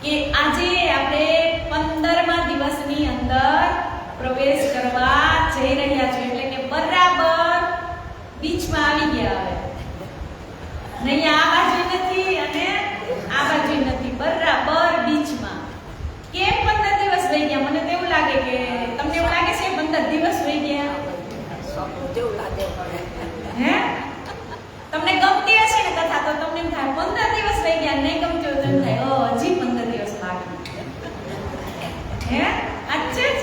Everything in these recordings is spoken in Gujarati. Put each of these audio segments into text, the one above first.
કે આજે આપણે 15મા દિવસની અંદર પ્રવેશ કરવા જઈ રહ્યા છો, એટલે કે બરાબર બીચમાં આવી ગયા. હવે નહીં આ બાજુ નથી અને આ બાજુ નથી, બરાબર બીચમાં. કેમ 15 દિવસ વહી ગયા? મને તો એવું લાગે કે તમને એવું લાગે છે 15 દિવસ વહી ગયા? જેવું લાગે હે? તમને ગમતી હશે ને કથા તો તમને એમ થાય 15 દિવસ વહી ગયા. નહીં ગમતી હોય તો એમ થાય હજી 15 દિવસ બાકી. હે? અચ્છા જ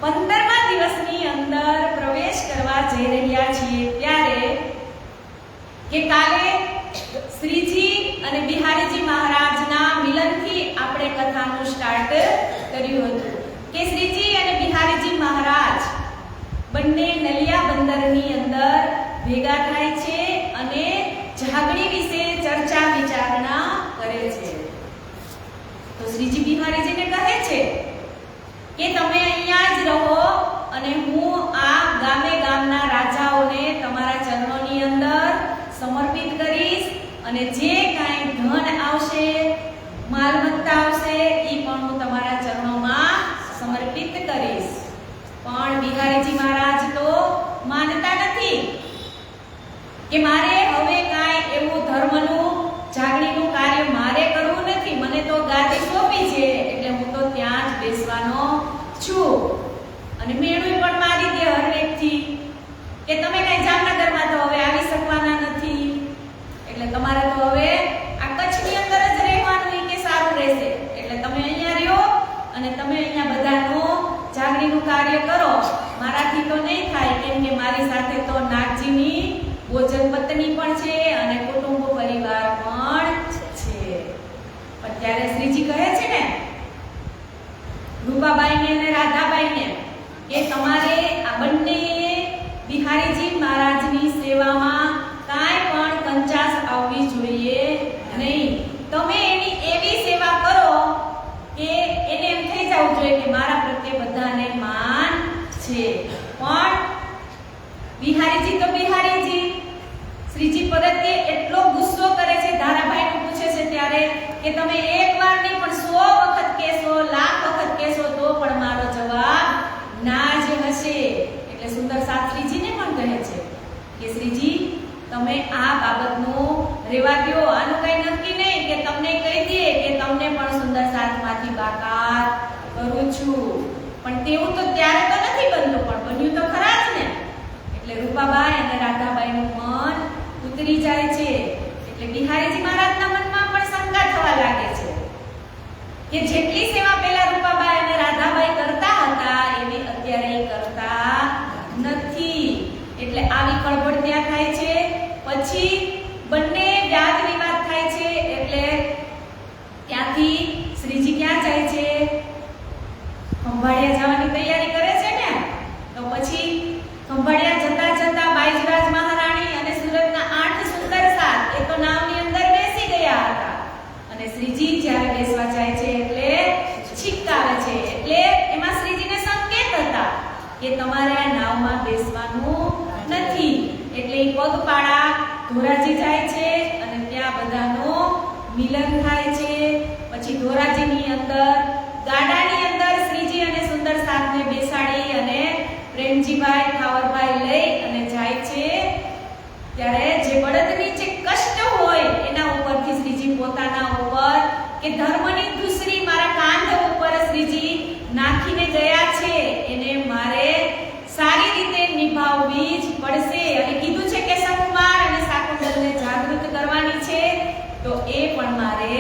15મા દિવસની અંદર પ્રવેશ કરવા જઈ રહ્યા છીએ ત્યારે કે કાલે શ્રીજી અને બિહારીજી મહારાજના મિલનથી આપણે કથાનું સ્ટાર્ટ કર્યું હતું કે શ્રીજી અને બિહારીજી મહારાજ બંને નલિયા બંદરની અંદર ભેગા થાય છે અને ઝાગડી વિશે ચર્ચા વિચારણા કરે છે. તો શ્રીજી બિહારીજીને કહે છે કે તમે અહીંયા જ રહો અને હું આ ગામે ગામના રાજાઓને તમારા ચરણોની અંદર સમર્પિત કરીશ અને જે કાંઈ ધન આવશે, માલમત્તા આવશે એ પણ હું તમારા ચરણોમાં સમર્પિત કરીશ. પણ બિહારીજી મહારાજ તો માનતા નથી કે મારે હવે કાંઈ એવું ધર્મનું જાગણીનું કાર્ય મારે કરવું નથી. મને તો ગાદી સોંપી છે એટલે હું તો ત્યાં જ બેસવાનો છું. અને મેળું પણ મારી દે હર વ્યક્તિ કે તમે કઈ જામનગરમાં તો હવે આવી શકવાના નથી, એટલે તમારે તો હવે આ કચ્છની અંદર જ રહેવાનું કે સારું રહેશે. એટલે તમે અહીંયા રહ્યો અને તમે અહીંયા બધાનું જાગણીનું કાર્ય કરો. મારાથી તો નહીં થાય, કેમ કે મારી સાથે તો નાગજીની ભોજન પત્ની પણ છે અને કુટુંબ પરિવાર પણ છે. પણ ત્યારે શ્રીજી કહે છે ને રૂપાબાઈને અને રાધાબાઈને કે તમારે આ બંને બિહારીજી મહારાજની સેવામાં કાંઈ પણ કંચાસ આવવી જોઈએ નહીં. તમે એની એવી સેવા કરો કે એને એમ થઈ જવું જોઈએ કે મારા પ્રત્યે બધાને માન છે. પણ બિહારીજી તો બિહારીજી શ્રીજી પ્રત્યે એટલો ગુસ્સો કરે છે. ધારાભાઈને પૂછે છે ત્યારે કે તમે એકવાર નહીં પણ 100 વખત કહેશો, લાખ વખત કહેશો તો પણ મારો જવાબ ના જ હશે. એટલે સુંદર શાસ્ત્રીજીને પણ કહે છે કે શ્રીજી તમે આ બાબતનું રેવા દો. આનું કઈ નક્કી નહીં કે તમને કહી દે કે તમને પણ સુંદર સાથમાંથી બાકાત કરું છું. પણ તેવું તો ત્યારે તો નથી બનતું, પણ બન્યું તો ખરા જ ને. એટલે રૂપાબાઈ અને રાધાબાઈનું મન ઉતરી જાય છે. એટલે બિહારીજી મહારાજના મનમાં પણ શંકા થવા લાગે છે કે જેટલી સેવા પહેલા રૂપાબાઈ અને રાધાબાઈ કરતા હતા એવી અત્યારે કરતા નથી. એટલે આવી કળબડ ત્યાં થાય છે. પછી બંને વાદ વિવાદ થાય છે. એટલે ત્યાંથી શ્રીજી ક્યાં જાય છે? ખંભાળિયા જવાની તૈયારી કરે છે ને. તો પછી ખંભાળિયા જતા જતા બાઈજરાજ મહારાણી અને સુરતના 8 સુંદર સાત એ તો નાવની અંદર બેસી ગયા હતા. અને શ્રીજી જ્યારે બેસવા જાય છે એટલે છીટકાવે છે. એટલે એમાં શ્રીજીને સંકેત હતા કે તમારે આ નાવમાં બેસવાનું નથી. એટલે એ પગપાળા ધોરાજી જાય છે અને ત્યાં બધાનું મિલન થાય છે. પછી ધોરાજીની અંદર ગાડાની અંદર શ્રીજી અને સુંદર સાતને બેસાડી અને પ્રેમજીભાઈ ઠાવરભાઈ લઈ અને જાય છે. ત્યારે જે બળદની જે કષ્ટ હોય એના ઉપરથી શ્રીજી પોતાના ઉપર કે ધર્મની દૂસરી મારા કાંધ ઉપર શ્રીજી નાખીને ગયા છે, એને મારે સારી રીતે નિભાવવી જ પડશે. અને કીધું છે કે સકુમાર અને શાકુંતલને જાગૃત કરવાની છે, તો એ પણ મારે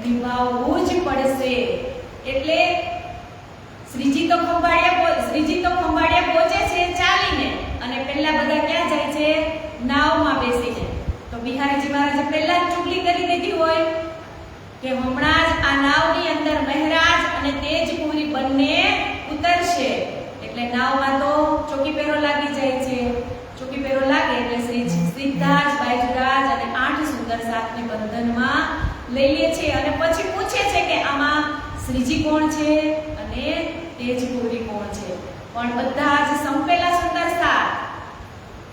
નિભાવવું જ પડશે. એટલે શ્રીજી તો ખંભાળિયા પહોંચે છે ચાલીને, અને પહેલા બધા ક્યાં જાય છે? નાવમાં બેસીને. તો બિહારીજી મહારાજે પહેલા જ ચૂકલી કરી દીધી હોય કે હમણાં જ આ નાવની અંદર મહારાજ અને તેજપુરી બંને ઉતરશે. એટલે નાવમાં તો ચોકી પહેરો લાગી જાય છે. ચોકી પહેરો લાગે એટલે સીધા જ બાઈજરાજ અને 8 સુંદર સાતને બંધનમાં લઈ લે છે. અને પછી પૂછે છે કે આમાં શ્રીજી કોણ છે અને તેજપુરી કોણ છે? પણ બધા જ સંપેલા સુંદર સાત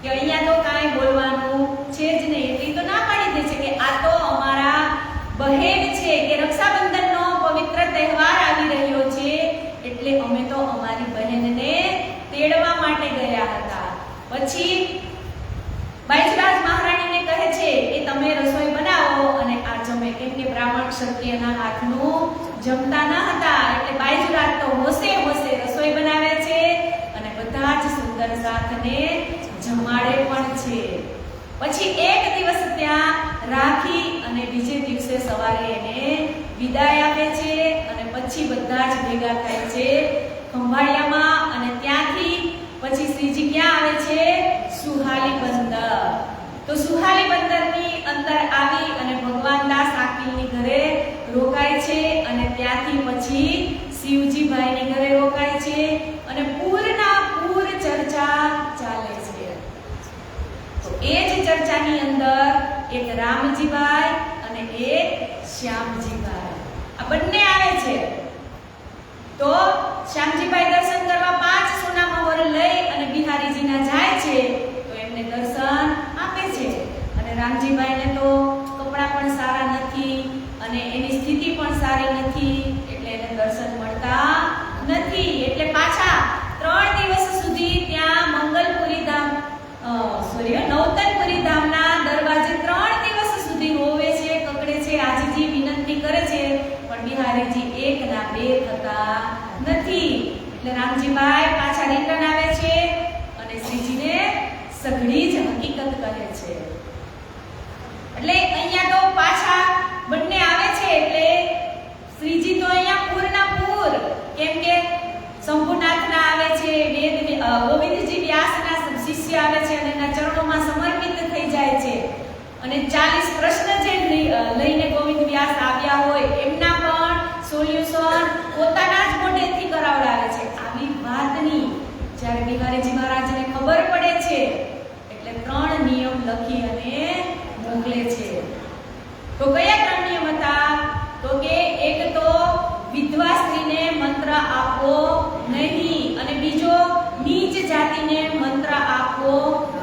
કે અહીંયા તો કાંઈ બોલવાનું છે જ નહીં. એટલી તો ના પાડી દે છે કે આ તો અમારા બહેન છે, કે રક્ષાબંધનનો પવિત્ર તહેવાર આવી રહ્યો છે એટલે બાયજુરાત તો હોશે હોશે રસોઈ બનાવે છે અને બધા જ સુંદર સાથને જમાડે પણ છે. પછી એક દિવસ ત્યાં રાખી અને બીજે દિવસે સવારે એને વિદાય આપે છે અને પછી બધા જ ભેગા થાય છે ખંભાળિયામાં અને ત્યાંથી પછી શ્રીજી ક્યાં આવે છે? સુહાલી બંદર. તો સુહાલી બંદરની અંદર આવી અને ભગવાન દાસ આકીલની ઘરે રોકાય છે અને ત્યાંથી પછી શિવજીભાઈની ઘરે રોકાય છે અને પૂરના પૂર ચર્ચા ચાલે છે. તો એ જ ચર્ચાની અંદર એક રામજીભાઈ અને એક શ્યામજીભાઈ આ બંને આવે છે. તો શ્યામજીભાઈ દર્શન કરવા 5 સોના મહોર લઈ અને બિહારીજીના જાય છે તો એમને દર્શન આપે છે અને રામજીભાઈને તો કપડાં પણ સારા નથી અને એની સ્થિતિ પણ સારી નથી એટલે એને દર્શન મળતા નથી. એટલે પાછા 3 દિવસ સુધી ત્યાં મંગલપુરી ધામ નવતનપુરી ધામના દરવાજે 3 દિવસ સુધી રોવે છે, કકડે છે, આજીજી વિનંતી કરે છે પણ બિહારીજી એકના બે થતા નથી. એટલે રામજીભાઈ પાછા રિટર્ન આવે છે અને શ્રીજીને સઘળી જ હકીકત કહે છે. એટલે અહીંયા તો પાછા બંને આવે છે એટલે શ્રીજી તો અહીંયા પૂરના પૂર કેમ કે શંભુનાથના આવે છે, ગોવિંદજી વ્યાસના શિષ્ય આવે છે અને એના ચરણોમાં સમર્પિત થઈ જાય છે અને 40 પ્રશ્ન જે લઈને ગોવિંદ વ્યાસ આવ્યા હોય એમના પણ સોલ્યુશન પોતાના જ મોઢેથી કરાવડાવે છે. આવી વાતની જ્યારે બિહારીજી મહારાજને ખબર પડે છે એટલે 3 નિયમ લખી અને મોકલે છે. તો કયા 3 નિયમ હતા? તો કે એક તો વિધવા સ્ત્રીને મંત્ર આપવો નહીં અને બીજો નીચ જાતિને મંત્ર આપવો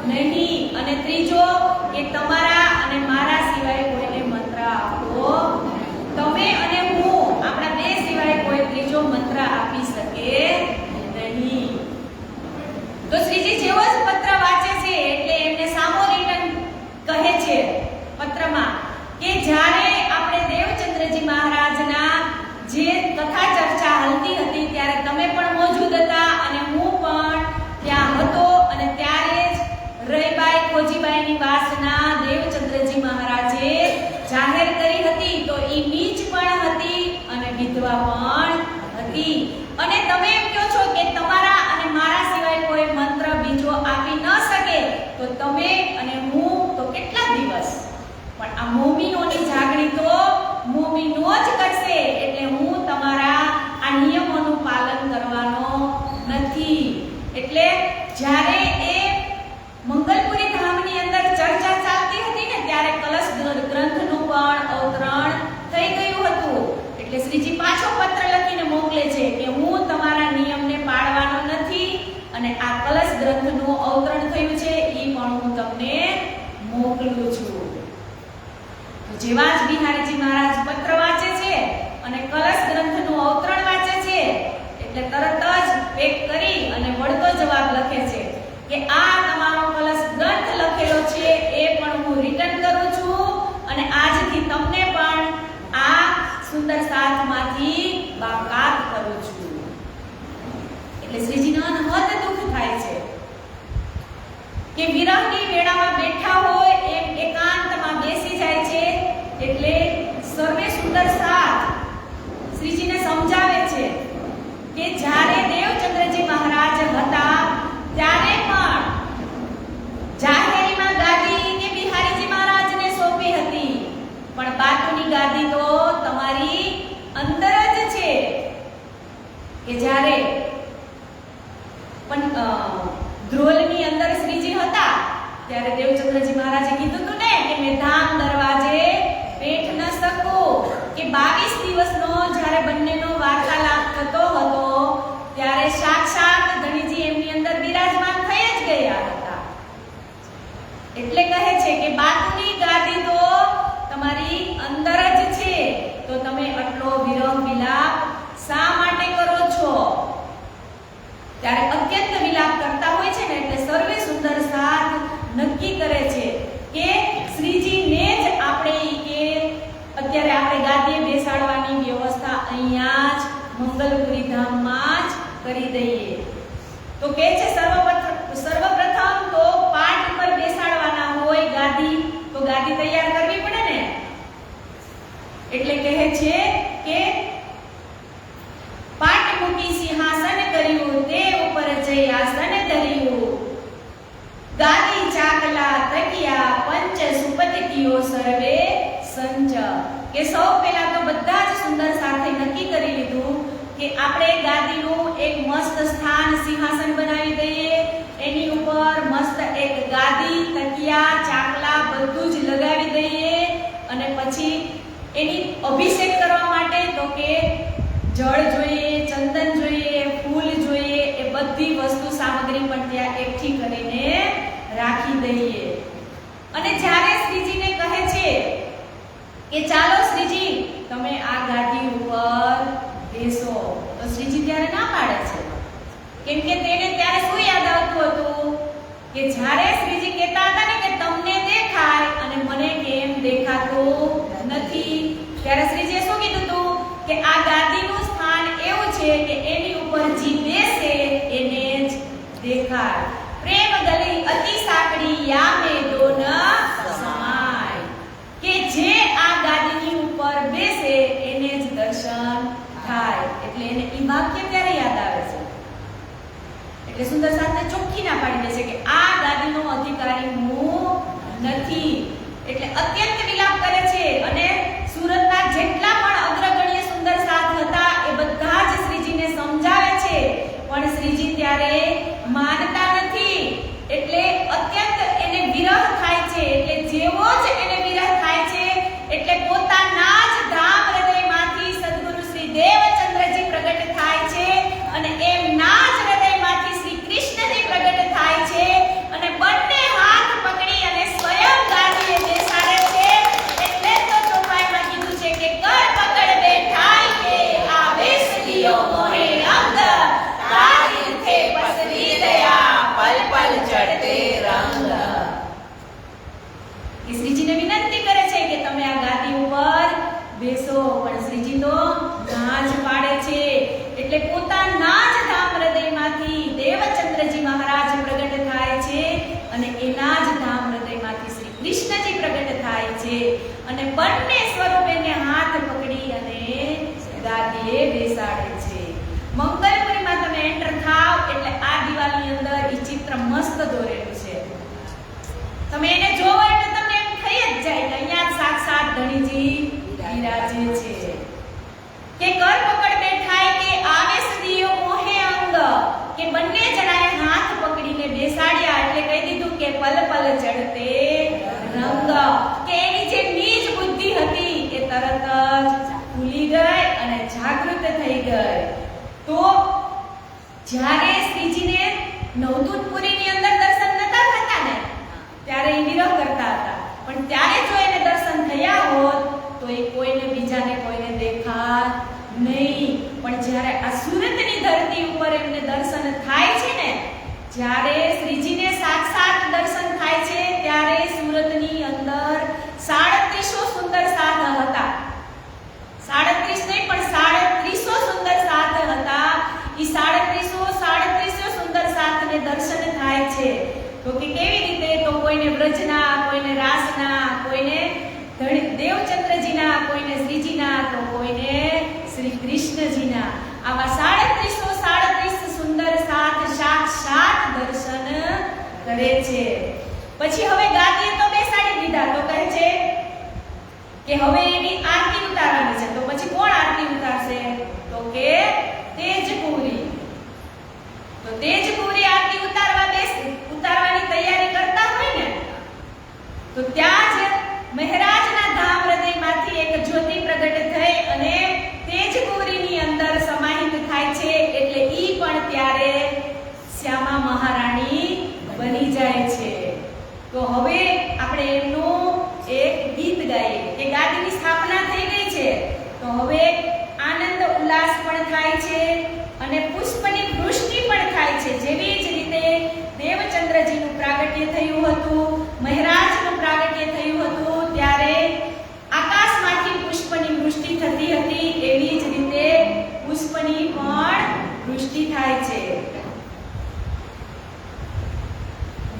નહીં અને ત્રીજો કે તમારા અને મારા સિવાય કોઈને મંત્ર આપવો. તમે અને હું આપણા બે સિવાય કોઈ ત્રીજો મંત્ર આપી શકે નહીં. તો શ્રીજી જેવો જ પત્ર વાંચે છે એટલે એમને સામો રિટર્ન કહે છે પત્રમાં કે જ્યારે આપણે દેવચંદ્રજી મહારાજના જે કથા ચર્ચા હાલતી હતી ત્યારે તમે પણ મોજૂદ હતા અને હું પણ ત્યાં હતો અને ત્યારે જ રહીબાઈ ખોજીબાઈની વાસના દેવચંદ્રજી મહારાજે જાહેર કરી હતી. તો ઈ નીચ પણ હતી અને વિધવા પણ હતી અને તમે એમ કહો છો કે તમારા અને મારા સિવાય કોઈ મંત્ર બીજો આપી ન શકે તો તમે અને હું તો કેટલા દિવસ પણ આ મોમીનોની જાગણી તો મોમીનો જ કરશે એટલે હું તમારા આ નિયમોનું પાલન કરવાનો નથી. એટલે જ્યારે એ મંગલપુરી ધામની અંદર ચર્ચા ચાલતી હતી ને ત્યારે કલશ ગ્રંથનું પણ અવતરણ થઈ ગયું હતું એટલે શ્રીજી પાછો પત્ર લખીને મોકલે છે કે હું તમારા નિયમને પાળવાનો નથી અને આ કલશ ગ્રંથનું અવતરણ થયું છે એ પણ હું તમને મોકલું છું. જેવા જ બિહારીજી મહારાજ પત્ર વાંચે છે અને કલશ ગ્રંથનું અવતરણ વાંચે છે એટલે તરત જ પેક કરી અને વળતો જવાબ લખે છે કે આ તમારો કલશ ગ્રંથ લખેલો છે એ પણ હું રિટર્ન કરું છું અને આજથી તમને પણ આ સુંદર સાથમાંથી બાકાત કરું છું. એટલે શ્રીજીને અનહદ દુઃખ થાય છે કે વિરહની વેળામાં બેઠા હોય એમ એકાંતમાં બેસી જાય છે એટલે સર્વે સુંદર સાથ શ્રીજીને સમજાવે છે કે જ્યારે દેવચંદ્રજી મહારાજ હતા ત્યારે પણ જાહેરીમાં ગાદી કે બિહારીજી મહારાજને સોંપી હતી પણ બાતુની ગાદી તો તમારી અંદર જ છે કે જ્યારે પણ ધ્રોલની અંદર શ્રીજી હતા ત્યારે દેવચંદ્રજી મહારાજે કીધું હતું ને કે મેં ધામ દરવાજે બેઠ ન શકું કે 22 દિવસનો જ્યારે બંનેનો વાર્તાલાપ થતો હતો ત્યારે સાક્ષાત ધણીજી એમની અંદર બિરાજમાન થઈ જ ગયા હતા. એટલે કહે છે કે બાતુની ગાદી તો તમારી અંદર જ છે તો તમે આટલો વિરહ વિલાપ શા માટે કરો છો? ત્યારે અત્યંત વિલાપ કરતા હોય છે ને એટલે સર્વે સુંદર સાથ નક્કી કરે છે કે શ્રીજીને જ આપણે કે અત્યારે આપણે ગાદીએ બેસાડવાની વ્યવસ્થા અહીંયા મંગલપુરી ધામમાં જ કરી દઈએ. તો કે છે સર્વપ્રથમ તો પાટ પર બેસાડવાના હોય ગાદી, તો ગાદી તૈયાર કરવી પડે ને. એટલે કહે છે કે પાટ મૂકી સિંહાસન કર્યું, તે ઉપર જઈ આસન ધર્યું. ગાદી ચાકલા તકિયા પંચ સુપતકીઓ સર્વે સંચ. કે સૌ પહેલા તો બધા જ સુંદર સાથે નક્કી કરી લીધું કે આપણે ગાદીનું એક મસ્ત સ્થાન સિંહાસન બનાવી દઈએ. એની ઉપર મસ્ત એક ગાદી તકિયા ચાકલા બધું જ લગાવી દઈએ. અને પછી એની અભિષેક કરવા માટે તો કે જળ જોઈએ, ચંદન જોઈએ, ફૂલ જોઈએ, એ બધી વસ્તુ સામગ્રી પણ ત્યાં એકઠી કરીને રાખી દઈએ. અને જ્યારે શ્રીજીને કહે છે કે ચાલો શ્રીજી તમે આ ગાદી ઉપર બેસો, તો શ્રીજી ત્યારે ના પાડે છે. કેમ કે તેને ત્યારે શું યાદ આવતું હતું કે જ્યારે શ્રીજી કહેતા હતા ને કે તમને દેખાય અને મને કેમ દેખાતું નથી, ત્યારે શ્રીજીએ શું કીધું હતું કે આ ગાદીનું સ્થાન એવું છે કે એની ઉપર જે બેસે એને જ દેખાય. પ્રેમ ગલી અતિ સાંકડી યામે દોન સમાય. કે જે આ ગાદીની ઉપર બેસે એને જ દર્શન થાય. એટલે એને ઈ વાક્ય ત્યારે યાદ આવે છે. એટલે સુંદર સાથે ચોખ્ખી ના પાડી દે છે કે આ ગાદીનો અધિકારી હું નથી. એટલે અત્યંત વિલાપ કરે છે. અને સુરતના જેટલા પણ અગ્રગણ્ય સુંદર સાથ હતા એ બધા જ શ્રીજીને સમજાવે છે, પણ શ્રીજી ત્યારે માનતા નથી. એટલે અત્યંત એને વિરહ થાય છે. એટલે જેવો જ એને વિરહ થાય છે એટલે પોતાના જ ધામ હૃદયમાંથી સદ્ગુરુ શ્રી દેવચંદ્રજી પ્રગટ થાય છે. અને એમના જ હૃદયમાંથી શ્રી કૃષ્ણજી પ્રગટ થાય છે. અને બંને હાથ પકડી અને સ્વયં ગાદીએ બેસાડે છે. એટલે તો ચોપાઈમાં કીધું છે કે કર પકડ બેઠાઈ કે આવેશ દિયો મોહે અંગ, તારી થે પસરી દયા પલ પલ ચડતે રંગ. કે શ્રીજીને વિનંતી કરે છે કે તમે આ ગાદી ઉપર બેસો, પણ શ્રીજી તો ના જ પાડે છે. એટલે પોતાના જ ધામ હૃદયમાંથી દેવચંદ્રજી મહારાજ પ્રગટ થાય છે. અને એના જ ધામ હૃદયમાંથી શ્રી કૃષ્ણજી પ્રગટ થાય છે. અને બંને સ્વરૂપેને હાથ પકડી અને ગાદીએ બેસાડે છે. મંગલપુરીમાં તમે એન્ટર થાવ એટલે આ દિવાલની અંદર ઈ ચિત્ર મસ્ત દોરેલું છે. તમે એને જોવો એટલે તમને એમ થઈ જ જાય કે અહીંયા સાક્ષાત ધણીજી બિરાજે છે. કે કર પકડ બેઠાય કે આવેશ દિયો મોહે અંગ. કે બંને જણાએ હાથ પકડીને બેસાડ્યા એટલે કહી દીધું કે પલ પલ ચડતે રંગ. કે એની જે નીચ બુદ્ધિ હતી એ તરત જ ભૂલી ગઈ અને જાગૃત થઈ ગઈ. તો જ્યારે શ્રીજીને નવદૂતપુરીની અંદર દર્શન નતા થતા ને ત્યારે એ વિરહ કરતા હતા, પણ ત્યારે જો એને દર્શન થયા હોત તો એ કોઈને બીજાને કોઈને દેખાત નહીં. પણ જ્યારે આ સુરતની ધરતી ઉપર એમને દર્શન થાય છે ને, જ્યારે શ્રીજીને સાક્ષાત દર્શન થાય છે ત્યારે સુરતની અંદર 3700 સુંદર સાથ હતા. 37 નહીં પણ 3700 સુંદર સાથ હતા. ઈ 3700 સુંદર સાથને દર્શન થાય છે. તો કે કેવી રીતે? તો કોઈને વ્રજના, કોઈને રાસના, કોઈને દેવચંદ્રજીના, કોઈને શ્રીજીના, તો કોઈને શ્રી કૃષ્ણજીના. આવા 3737 સુંદર સાથ સાક્ષાત દર્શન કરે છે. પછી હવે ગાદીએ તો બેસાડી દીધા, તો કહે છે કે હવે એની આરતી ઉતારવાની છે. તો પછી કોણ આરતી ઉતારશે? તો કે તેજપુરી. તો તેજપુરી આરતી ઉતારવાની તૈયારી કરતા હોય ને, તો ત્યાં જ મહારાજના ધામ હૃદયમાંથી એક જ્યોતિ પ્રગટ થઈ અને તેજપુરીની અંદર સમાહિત થાય છે. એટલે ઈ પણ ત્યારે શ્યામા મહારાણી બની જાય છે. તો હવે આપણે એમનું એક ગીત ગાઈએ કે ગાદીની સ્થાપના થઈ ગઈ છે, તો હવે આનંદ ઉલ્લાસ પણ થાય છે અને પુષ્પની વૃષ્ટિ પણ થાય છે. જેવી જ રીતે દેવચંદ્રજીનું પ્રાગટ્ય થયું હતું, મહારાજનું પ્રાગટ્ય થયું હતું, ત્યારે આકાશમાંથી પુષ્પની વૃષ્ટિ થતી હતી. એવી જ રીતે પુષ્પની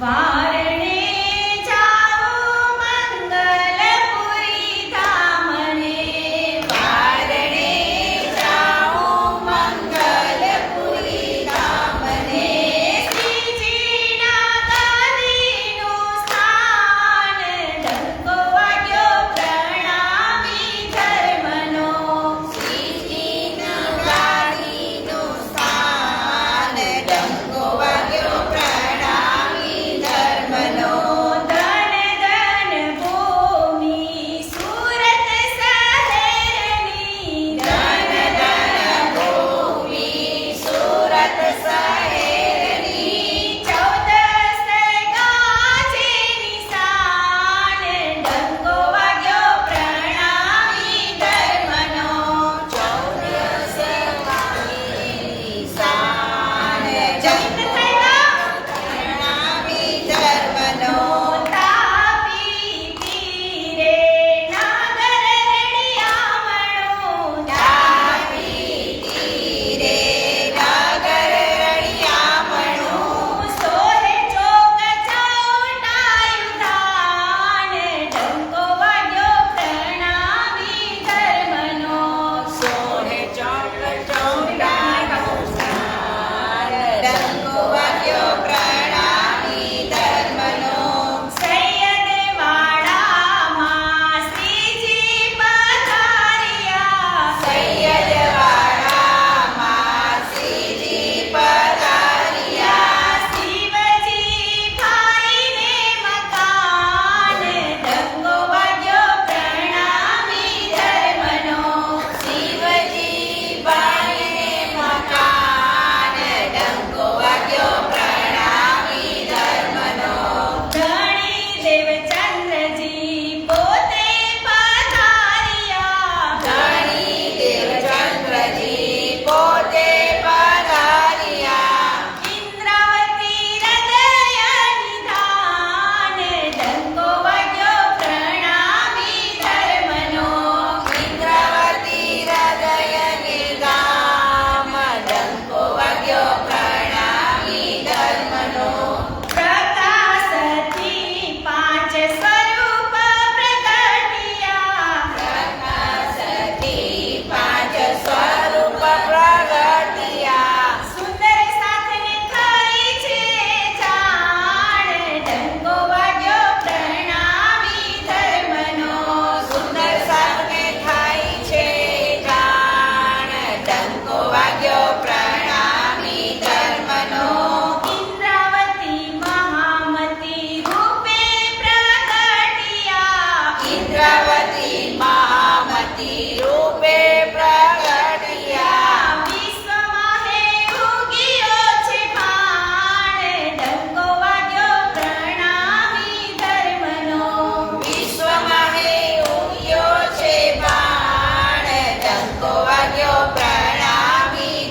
વારણે જાઓ મંગલપુરી ધામને, વારણે જાઓ મંગલપુરી ધામને, શ્રીજીના ગાદીનું સ્થાન, ડંકો વાગ્યો પ્રણામી ધર્મનો. શ્રીજીના ગાદીનું સ્થાન, ડંકો વાગ્યો પ્રણામી ધર્મનો. ધન ધન ભૂમિ સુરત શહેરની, ધન ધન ભૂમિ સુરત શહેરની, 14 ગાજે નિશાન, ડંકો વાગ્યો પ્રણામી ધર્મનો. 14 નિશાન, જમીન થયેલા પ્રણામી ધર્મનો. તાપી તીરે નાગર રળિયામણું, તાપી તીરે નગર રળિયામણું, સોહે ચોક ચૌટાયું ધાન, ડંકો વાગ્યો પ્રણામી ધર્મનો. સોહે ચોક ચૌટાનું સ્થાન, ડંકો વાગ્યો પ્રણામી ધર્મનો. સૈયદવાડામાં શ્રીજી પધાર્યા, સૈયદવાડામાં શ્રીજી પધાર્યા, શિવજી ભાઈને મકાન, ડંકો વાગ્યો પ્રણામી ધર્મનો. શિવજી બાઈને મકાન, ડંકો વાગ્યો પ્રણામી ધર્મનો. ધણી દેવચંદ્રજી પોતે પધાર્યા, ધણી દેવચંદ્રજી પોતે પધાર્યા, ઇન્દ્રાવતી હૃદયની ધાન, ડંકો વાગ્યો પ્રણામી ધર્મનો. ઇન્દ્રાવતી હૃદયની ગામ, ડંકો વાગ્યો પ્રણામી ધર્મનો. પ્રકાશથી 5 સ્વરૂપ પ્રગટ્યા, પ્રકાશથી 5 સ્વરૂપ પ્રગટ્યા, સુંદર સાથને થઈ છે જાણ, ડંકો વાગ્યો પ્રણામી ધર્મનો. સુંદર સાથે થાય છે જાણ, ડંકો વાગ્યો પ્રણામી ધર્મનો. ઇન્દ્રાવતી મહામતી રૂપે પ્રગટ્યા, ઇન્દ્રાવતી મહામતી રૂપે પ્રગટ્યા, વિશ્વમાં હે ઉગિયો છે ભાણ, ડંકો વાગ્યો પ્રણામી ધર્મનો. વિશ્વમાં હે ઉગ્યો છે બાણ, ડંકો વાગ્યો પ્રણામી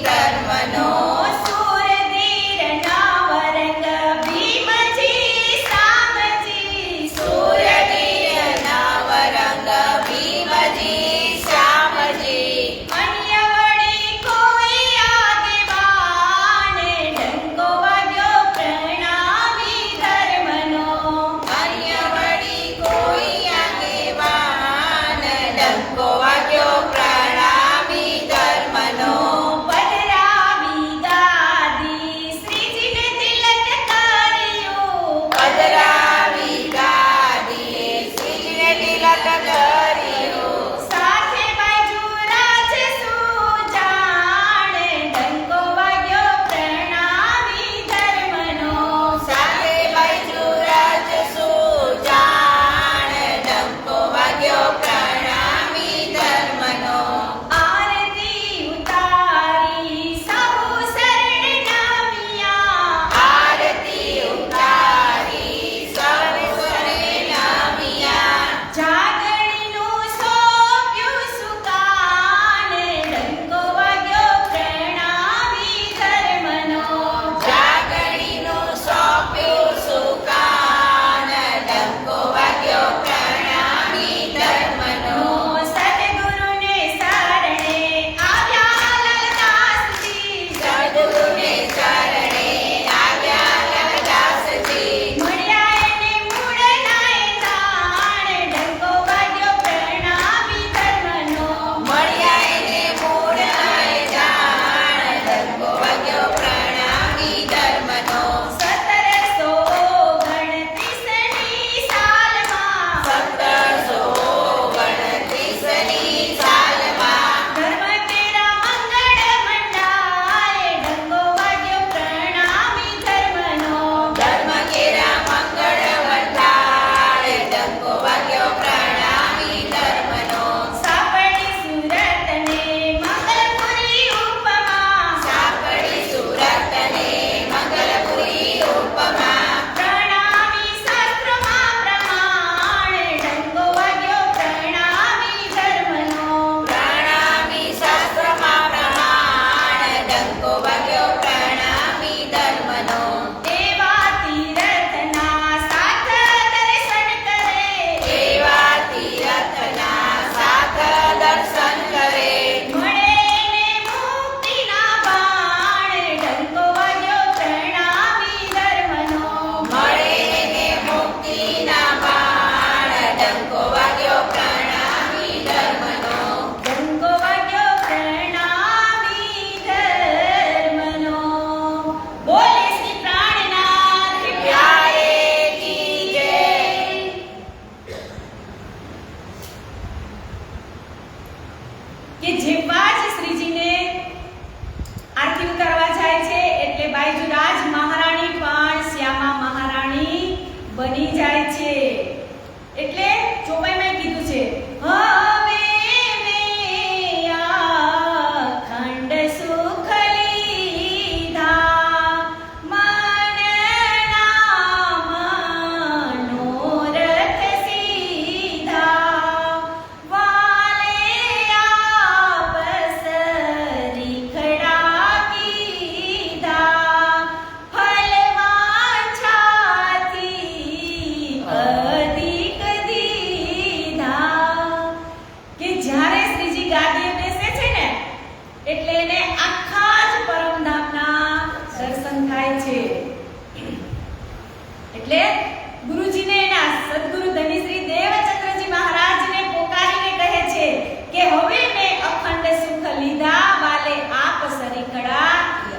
એટલે ગુરુજીને એના સદગુરુ ધનશ્રી દેવચંદ્રજી મહારાજને પોકારીને કહે છે કે હવે મેં અખંડ સુખ લીધા વાલે આપ સરીકડા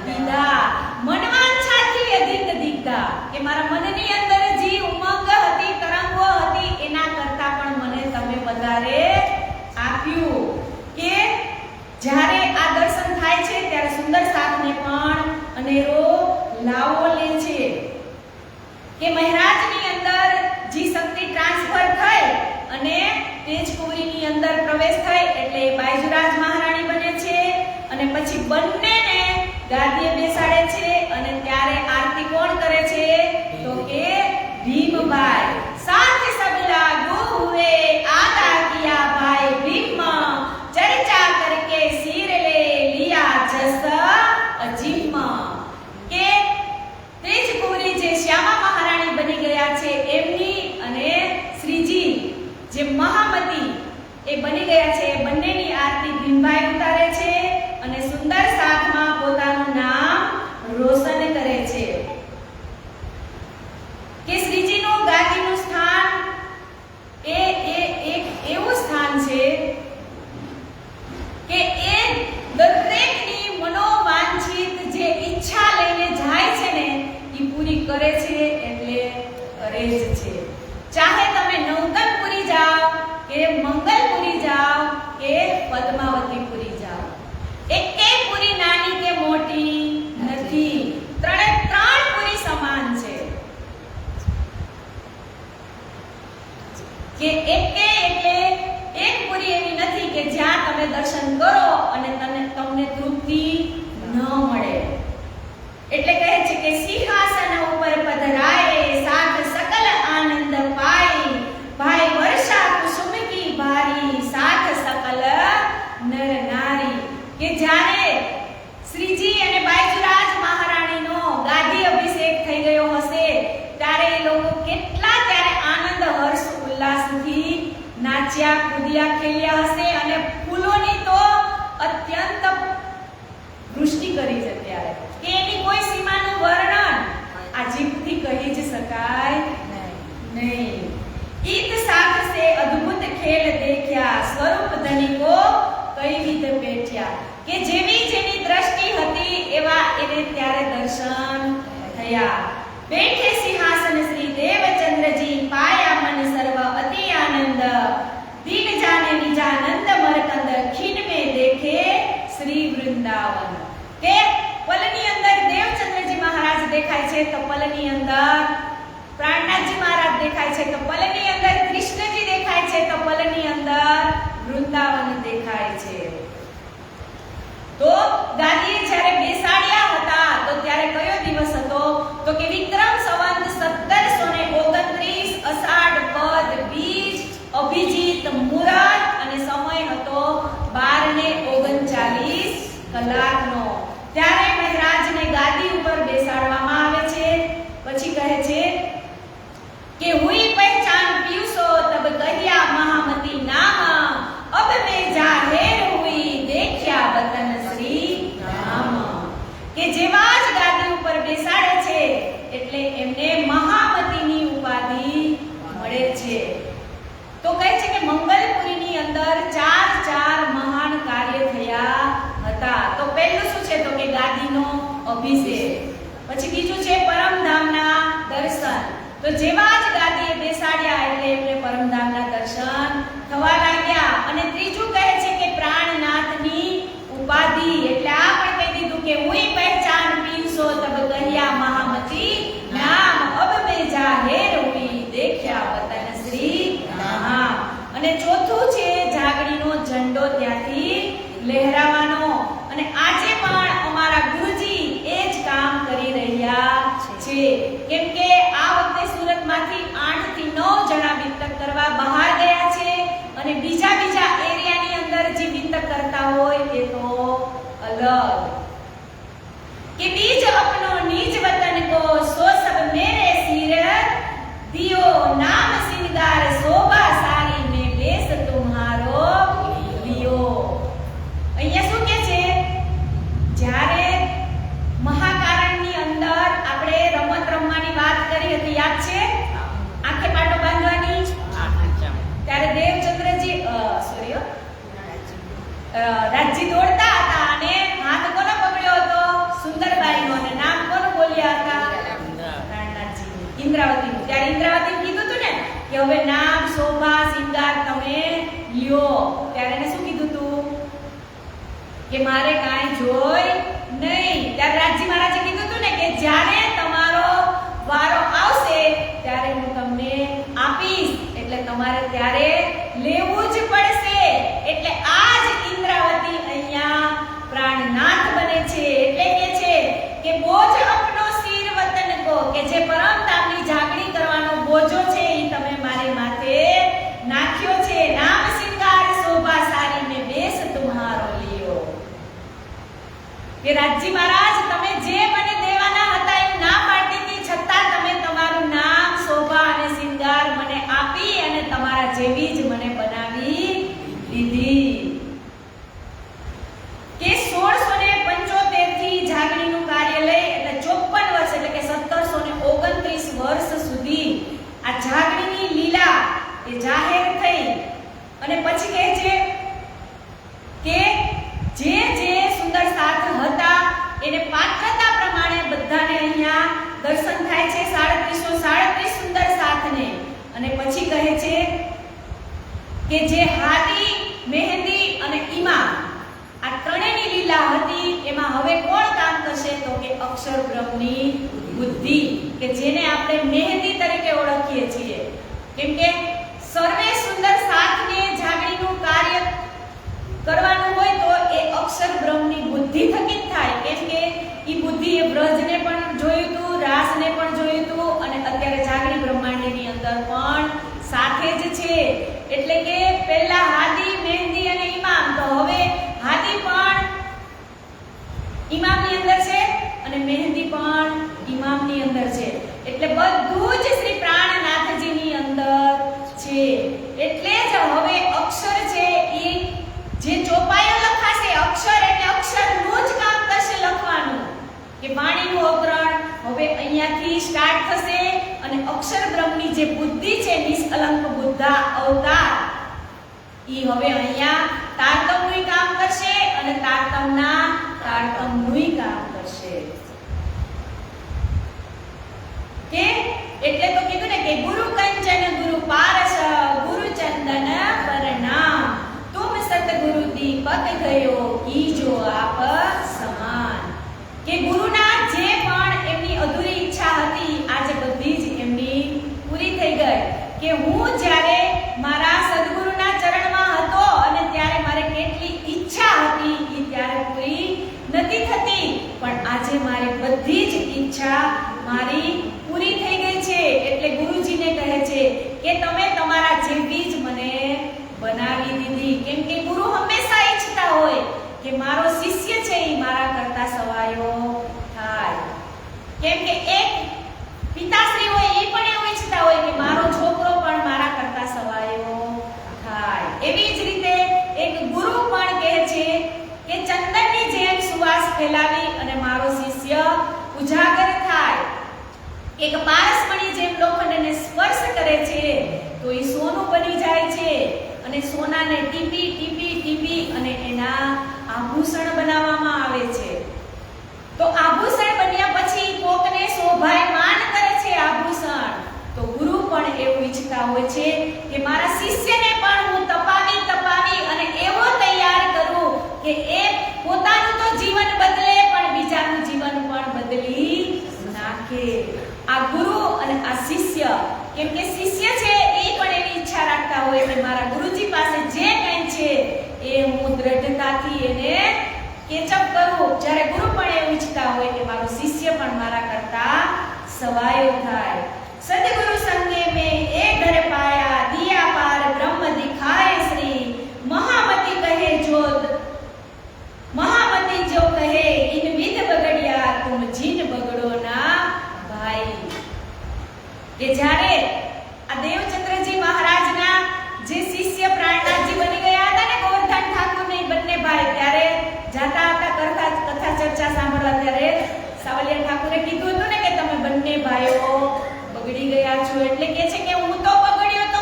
દીધા મનવાંછાથી અધિક દીધા કે મારા મનની અંદર જે ઉમંગ હતી તરંગો હતી એના કરતા પણ મને તમે વધારે આપ્યું કે જ્યારે આ દર્શન થાય છે ત્યારે સુંદર સાથને પણ અનેરો લાવો લે છે કે મહારાજની અંદર જે શક્તિ ટ્રાન્સફર થઈ અને તેજપુરીની અંદર પ્રવેશ થઈ એટલે બાયજરાજ મહારાણી બને છે અને પછી બંનેને ગાદીએ બેસાડે છે અને ત્યારે આરતી કોણ કરે છે તો કે ભીમભાઈ સાથ સબલા ગુરુએ આદા કિયા ભાઈ ભીમ ચર્ચા કરકે સિર લે લિયા જસ અજીમ કે તેજપુરી જે શ્યામા મહારાણી બની ગયા છે એમની અને શ્રીજી જે મહામતી એ બની ગયા છે બંનેની આરતી ભીમભાઈ ઉતારે છે અને સુંદર સાથમાં પોતાનું નામ રોશન કરે છે કે શ્રીજીનું ગાદીનું સ્થાન એ એક એવું સ્થાન છે કે એ દરેકની મનોવાંછિત જે ઈચ્છા લઈને જાય છે ને એ પૂરી કરે છે એટલે કરે જ છે ચાહે તમે નૌતનપુરી જાઓ કે મંગલપુરી જાઓ કે પદ્માવતીપુરી જાઓ એકેય પુરી નાની કે મોટી નથી ત્રણે ત્રણ પુરી સમાન છે કે એકે એટલે એક પુરી એવી નથી કે જ્યાં તમે દર્શન કરો અને તમને તૃપ્તિ ન મળે એટલે કહે છે કે સિંહાસન ઉપર પધરાય સાથ સકલ આનંદ પાઈ ભાઈ વર્ષા કુસુમ કી ભારી સાથ સકલ નર નારી કે જ્યારે શ્રીજી અને બાયજરાજ મહારાણીનો ગાદી અભિષેક થઈ ગયો હશે ત્યારે એ લોકો કેટલા ત્યારે આનંદ હર્ષ ઉલ્લાસથી નાચ્યા કૂદ્યા ખેલ્યા હશે અને ફૂલોની તો અત્યંત વૃષ્ટિ કરી છે ત્યારે કે એની કોઈ સીમાનું વર્ણન આ જીભથી કહી જ શકાય નહીં ઈત સાથ સે અદ્ભુત ખેલ દેખ્યા સ્વરૂપ ધનિકો કઈ વિધ બેઠ્યા કે જેવી જેની દ્રષ્ટિ હતી એવા એને ત્યારે દર્શન થયા બેઠે સિંહાસન શ્રી દેવચંદ્રજી પાયા મન સર્વ અતિ આનંદ દીન જાને નિજાનંદ મરકંદ ખીન મે દેખે શ્રી વૃંદાવન કે પલની અંદર દેવચંદ્રજી મહારાજ દેખાય છે તો પલની અંદર પ્રાણનાથજી મહારાજ દેખાય છે તો પલની અંદર કૃષ્ણજી દેખાય છે તો પલની અંદર વૃંદાવન દેખાય છે તો ગાદીએ જ્યારે બેસાડ્યા હતા તો ત્યારે કયો દિવસ હતો તો કે વિક્રમ સંવત 1729 અષાઢ પદ બીજ અભિજીત મુહૂર્ત અને સમય હતો 12:39 કલાકનો ત્યારે મહારાજને ગાદી ઉપર બેસાડવામાં આવે છે પછી કહે છે કે હુઈ પહેચાન પીયુસો તબ કહિયા મહામતી નામ અબ મેં જાહેર હુઈ દેખ્યા વતન શ્રી રામ કે જેવા જ ગાદી ઉપર બેસાડે છે એટલે એમને મહામતીની ઉપાધિ મળે છે તો કહે છે કે મંગલપુરીની અંદર ચાર મહાન કાર્ય થયા હતા તો પહેલું શું છે તો કે ગાદીનો અભિષેક પછી બીજું છે પરમધામના દર્શન તો જેવા જ ગાદીએ બેસાડ્યા એટલે એમને પરમધામના દર્શન થવા લાગ્યા અને ત્રીજું કહે છે કે પ્રાણનાથની ઉપાધિ એટલે આ પણ કહી દીધું કે હુઈ પહેચાન પીસો તબ કહિયા મહામતી નામ અબ મે જાહેર હુઈ દેખ્યા વતન શ્રી રામ અને ચોથું છે જાગડીનો ઝંડો ત્યાંથી લહેરાવાનો અને આજે પણ અમારા ગુરુજી એ જ કામ કરી રહ્યા છે કેમ કે આ વખતે સુરતમાંથી 8 થી 9 જણા વિતક કરવા બહાર ગયા છે અને બીજા એરિયાની અંદર જે વિતક કરતા હોય એ તો અલગ કે બીજ અપનો નિજ વતન કો સો સબ મેરે સિર દિયો નામ સિંગાર શોભા સારી ને બેસ તુમ્હારો લિયો અહીંયા શું કે છે જ્યારે મહાકારણની અંદર આપણે રમત રમવાની વાત કરી હતી યાદ છે મારે કાંઈ જોઈ નહીં. ત્યારે રાજી મહારાજે કીધું હતું ને કે જ્યારે તમારો વારો આવશે ત્યારે હું તમને આપીશ, એટલે તમારે ત્યારે લેવું જ પડશે. એટલે આ જ ઇન્દ્રાવતી અહીંયા પ્રાણનાથ બને છે. એટલે કે છે કે બોજ અપનો સિર વતન કો, કે જે પરમધામની જાગણી કરવાનો બોજો છે એ તમે મારી માથે નાખ્યો છે. નામ સિંગાર શોભા સારી મેં બેસ તુમ્હારો લિયો. કે રાજજી મહારાજ તમે જે મને દેવાના હતા એમ ના પાડતી હતી, છતાં તમે તમારું નામ શોભા અને સિંગાર મને આપી અને તમારા જેવી જ મને બનાવી દીધી. કે 1675 થી જાગણીનું કાર્ય લઈ એટલે 54 વર્ષ એટલે કે 1729 વર્ષ સુધી આ જાગણીની લીલા એ જાહેર થઈ. અને પછી કહે છે કે જે જે સુંદર સાથ હતા એને પાત્રતા પ્રમાણે બધાને અહીંયા દર્શન થાય છે 3737 સુંદર સાથને. અને પછી કહે છે કે જે હાદી, મહેંદી અને ઈમામ આ ત્રણેયની લીલા હતી એમાં હવે કોણ કામ કરશે? તો કે અક્ષર બ્રહ્મની બુદ્ધિ, કે જેને આપણે મહેંદી તરીકે ઓળખીએ છીએ. કેમ કે સર્વે સુંદર સાથને જાગણીનું કાર્ય કરવાનું હોય તો એ અક્ષર બ્રહ્મની બુદ્ધિ થકી જ થાય. કેમ કે એ બુદ્ધિ એ બ્રજને પણ જોયું હતું, રાસને પણ જોયું હતું અને અત્યારે જાગણી બ્રહ્માંડની અંદર પણ સાથે જ છે. એટલે કે પહેલા હાદી, મહેંદી અને ઈમામ, તો હવે હાદી પણ ઈમામની અંદર છે અને મહેંદી પણ ઈમામની અંદર છે. એટલે બધું જ શ્રી પ્રાણનાથજીની અંદર છે. એટલે જ હવે અક્ષર છે એ જે ચોપાયો લખાશે, અક્ષર એટલે અક્ષરનું જ કામ કરશે લખવાનું. કે વાણીનું અવતરણ હવે અહીંયાથી સ્ટાર્ટ થશે અને અક્ષર બ્રહ્મની જે બુદ્ધિ છે નિષ્કલંક બુદ્ધા અવતાર ઈ હવે અહીંયા તારતમનું કામ કરશે અને તારતમના તારતમનું કામ કરશે. કે એટલે તો કીધું ને કે ગુરુ કંચન ગુરુ પારસ ગુરુ ચંદન પરનામ તુમ સતગુરુ દીપક ગયો કીજો આપ સમાન. કે ગુરુના જે પણ એમની અધૂરી ઈચ્છા હતી આજે બધી જ એમની પૂરી થઈ ગઈ. કે હું જ્યારે મારા સદગુરુના ચરણમાં હતો અને ત્યારે મારે કેટલી ઈચ્છા હતી એ ત્યારે પૂરી નથી થતી, પણ આજે મારી બધી જ ઈચ્છા મારી પૂરી થઈ ગઈ છે. એટલે ગુરુજીને કહે છે કે તમે તમારા જેવી જ મને બનાવી દીધી. કેમ કે ગુરુ હંમેશા ઈચ્છતા હોય કે મારો શિષ્ય છે એ મારા કરતા સવાયો થાય. કેમ કે એક પિતાશ્રી હોય એ પણ એવું ઈચ્છતા હોય કે મારો છોકરો પણ મારા કરતા સવાયો થાય. એવી જ રીતે એક ગુરુ પણ કહે છે કે ચંદનની જેમ સુવાસ ફેલાવી અને મારો શિષ્ય ઉજાગર થાય. એક પારસમણી જેમ લોખંડને સ્પર્શ કરે છે તો એ સોનું બની જાય છે અને સોનાને ટીપી ટીપી ટીપી અને એના આભૂષણ બનાવવામાં આવે છે. તો આભૂષણ બન્યા પછી કોકને શોભાયમાન કરે છે આભૂષણ. તો ગુરુ પણ એવું ઈચ્છતા હોય છે કે મારા શિષ્યને પણ હું તપાવી તપાવી અને એવો તૈયાર કરું કે એ પોતાનું તો જીવન બદલે પણ બીજાનું જીવન પણ બદલી નાખે. આ ગુરુ અને આ શિષ્ય, કેમ કે શિષ્ય છે એ પણ એવી ઈચ્છા રાખતા હોય કે મારા ગુરુજી પાસે જે કંઈ છે એ હું દ્રઢતાથી એને કેચઅપ કરું. જ્યારે ગુરુ પણ એવું ઈચ્છતા હોય કે મારો શિષ્ય પણ મારા કરતા સવાયો થાય. સદગુરુ સંગે મેં એ ઘર પાયા દિયા પાર બ્રહ્મ દિખાય શ્રી મહામતી કહે જોત મહામતી જો કહે ઇન વિધ બગડિયા તુમ જીન બગડો ના ભાઈ. કે જ્યારે આ દેવચંદ્રજી મહારાજના જે શિષ્ય પ્રાણનાથજી બની ગયા હતા ને ગોવર્ધન ઠાકુરને બંને ભાઈ, ત્યારે જાતા હતા કથા ચર્ચા સાંભળવા, ત્યારે સાવલિયા ઠાકુરે કીધું હતું ને કે તમે બંને ભાઈઓ બગડી ગયા છો. એટલે કે છે કે હું તો બગડ્યો તો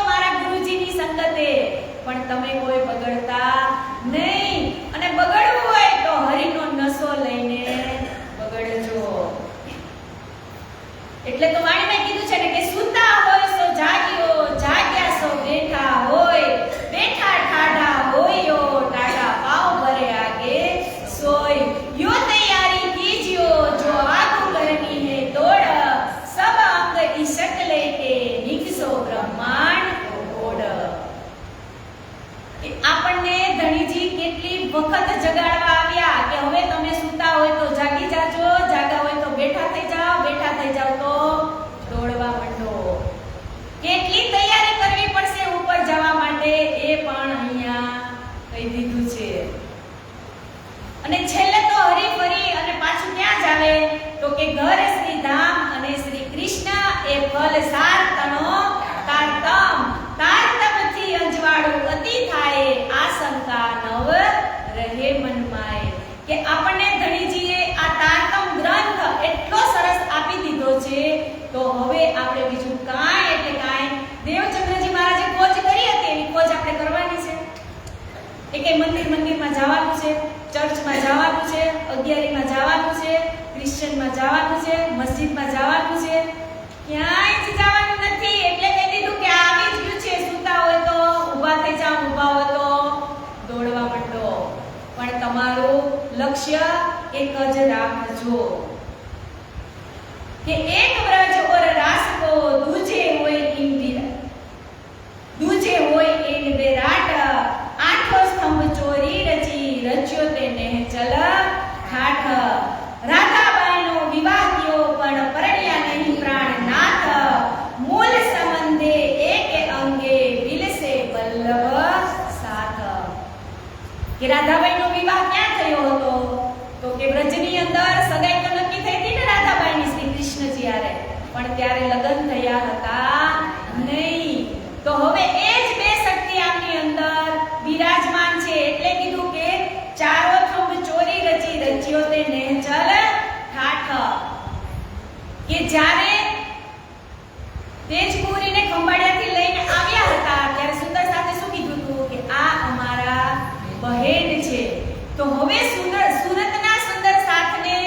જગાડવા આવ્યા કે હવે તમે સૂતા હોય તો જાગી જાજો, જાગા હોય તો બેઠા થઈ જાઓ, બેઠા થઈ જાઓ તો દોડવા માંડો. કેટલી તૈયારી કરવી પડશે ઉપર જવા માટે એ પણ અહીંયા કહી દીધું છે. અને છેલ્લે તો હરી ફરી અને પાછું ક્યાં જાવે તો કે ઘર શ્રી ધામ અને શ્રી કૃષ્ણ એ ફલ સાર તણો તારતમ, તારતમથી અંજવાળું અતિ થાય આશંકા નવ રહે મનમાય. કે આપણને ધણીજીએ આ તારતમ ગ્રંથ એટલો સરસ આપી દીધો છે તો હવે આપણે બીજું કાંઈ એટલે કાંઈ દેવચંદ્રજી મહારાજે ખોજ કરી હતી એવી ખોજ આપણે કરવાની છે. એ કે મંદિરમાં જવાનું છે, ચર્ચમાં જવાનું છે, અગિયારીમાં જવાનું છે, ક્રિશ્ચનમાં જવાનું છે, મસ્જિદમાં જવાનું છે, ક્યાંય જ જવાનું નથી. એટલે કહી દીધું કે આવી જ ગયું છે. સૂતા હોય તો ઊભા થઈ જાઓ, ઊભા હોય તો દોડવા માંડો, પણ તમારું લક્ષ્ય એક જ રાખજો કે એક વ્રજ ઓર રાસ કો દૂજે હોય ઇન વિરાટ, આઠો સ્તંભ ચોરી રચી રચ્યો તેને ચલ ઠાઠ. રાધાબાઈનો વિવાહ થયો પણ પરણ્યા નહીં પ્રાણનાથ, મૂળ સંબંધે એક અંગે વિલસે વલ્લભ સાથ. કે રાધાબાઈનો વિવાહ ક્યાં થયો હતો તો કે વ્રજની અંદર સગાઈ તો નક્કી થઈ હતી ને રાધાબાઈની શ્રી કૃષ્ણજી હારે, પણ ત્યારે લગ્ન થયા હતા નહીં. તો હવે એ જ બે શક્તિ આપની અંદર બિરાજમાન છે. એટલે કીધું કે ચારો થંભ ચોરી રચી રચ્યો તે નેચલ ઠાઠ. કે જ્યારે તેજપુરીને ખંભાળિયાથી લઈને આવ્યા હતા ત્યારે સુંદર સાથે શું કીધું હતું કે આ અમારા બહેન છે. તો હવે સુરતના સુંદર સાથને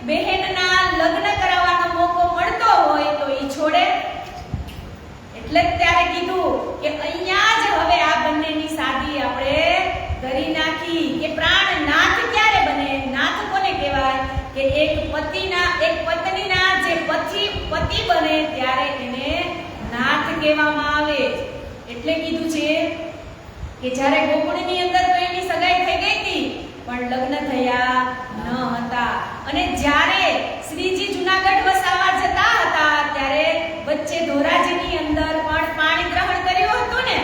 બહેનના લગ્ન કરાવવાનો મોકો મળતો હોય તો ઈ છોડે. એટલે ત્યારે કીધું કે અહીંયા જ હવે આ બંનેની શાદી આપણે કરી નાખી. કે પ્રાણનાથ ક્યારે બને? નાથ કોને કહેવાય? કે એક પત્નીના જે પતિ બને ત્યારે એને નાથ કહેવામાં આવે. એટલે કીધું છે કે જ્યારે ગોકુળની અંદર તો એની સગાઈ થઈ ગઈ હતી પણ લગ્ન થયા ન હતા. અને જ્યારે શ્રીજી જૂનાગઢ વસાવા જતા હતા ત્યારે વચ્ચે ધોરાજીની અંદર પણ પાણી ગ્રહણ કર્યું હતું ને,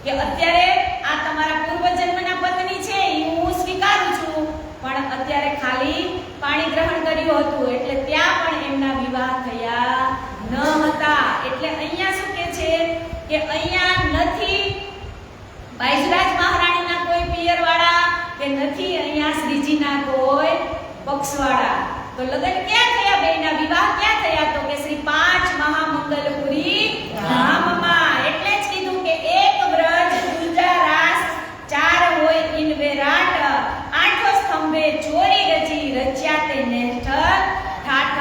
કે અત્યારે આ તમારા પૂર્વજન્મના પત્ની છે એ હું સ્વીકારું છું, પણ અત્યારે ખાલી પાણી ગ્રહણ કર્યું હતું. એટલે ત્યાં પણ એમના વિવાહ થયા ન હતા. એટલે અહીંયા શું કહે છે કે અહીંયા નથી બાઈજરાજ મહારાણીના કોઈ પિયરવાળા કે નથી અહીંયા શ્રીજીના કોઈ પક્ષવાળા. તો લગ્ન ક્યાં થયા? બેના વિવાહ ક્યાં થયા? તો કે શ્રી 5 મહામંગલપુરી ધામમાં. એટલે જ કીધું કે એક વ્રજ દૂજા રાસ ચાર હોય ઇન વિરાટ, આઠો સ્તંભે ચોરી રચી રચ્યા તે નેઠ ઠાઠ.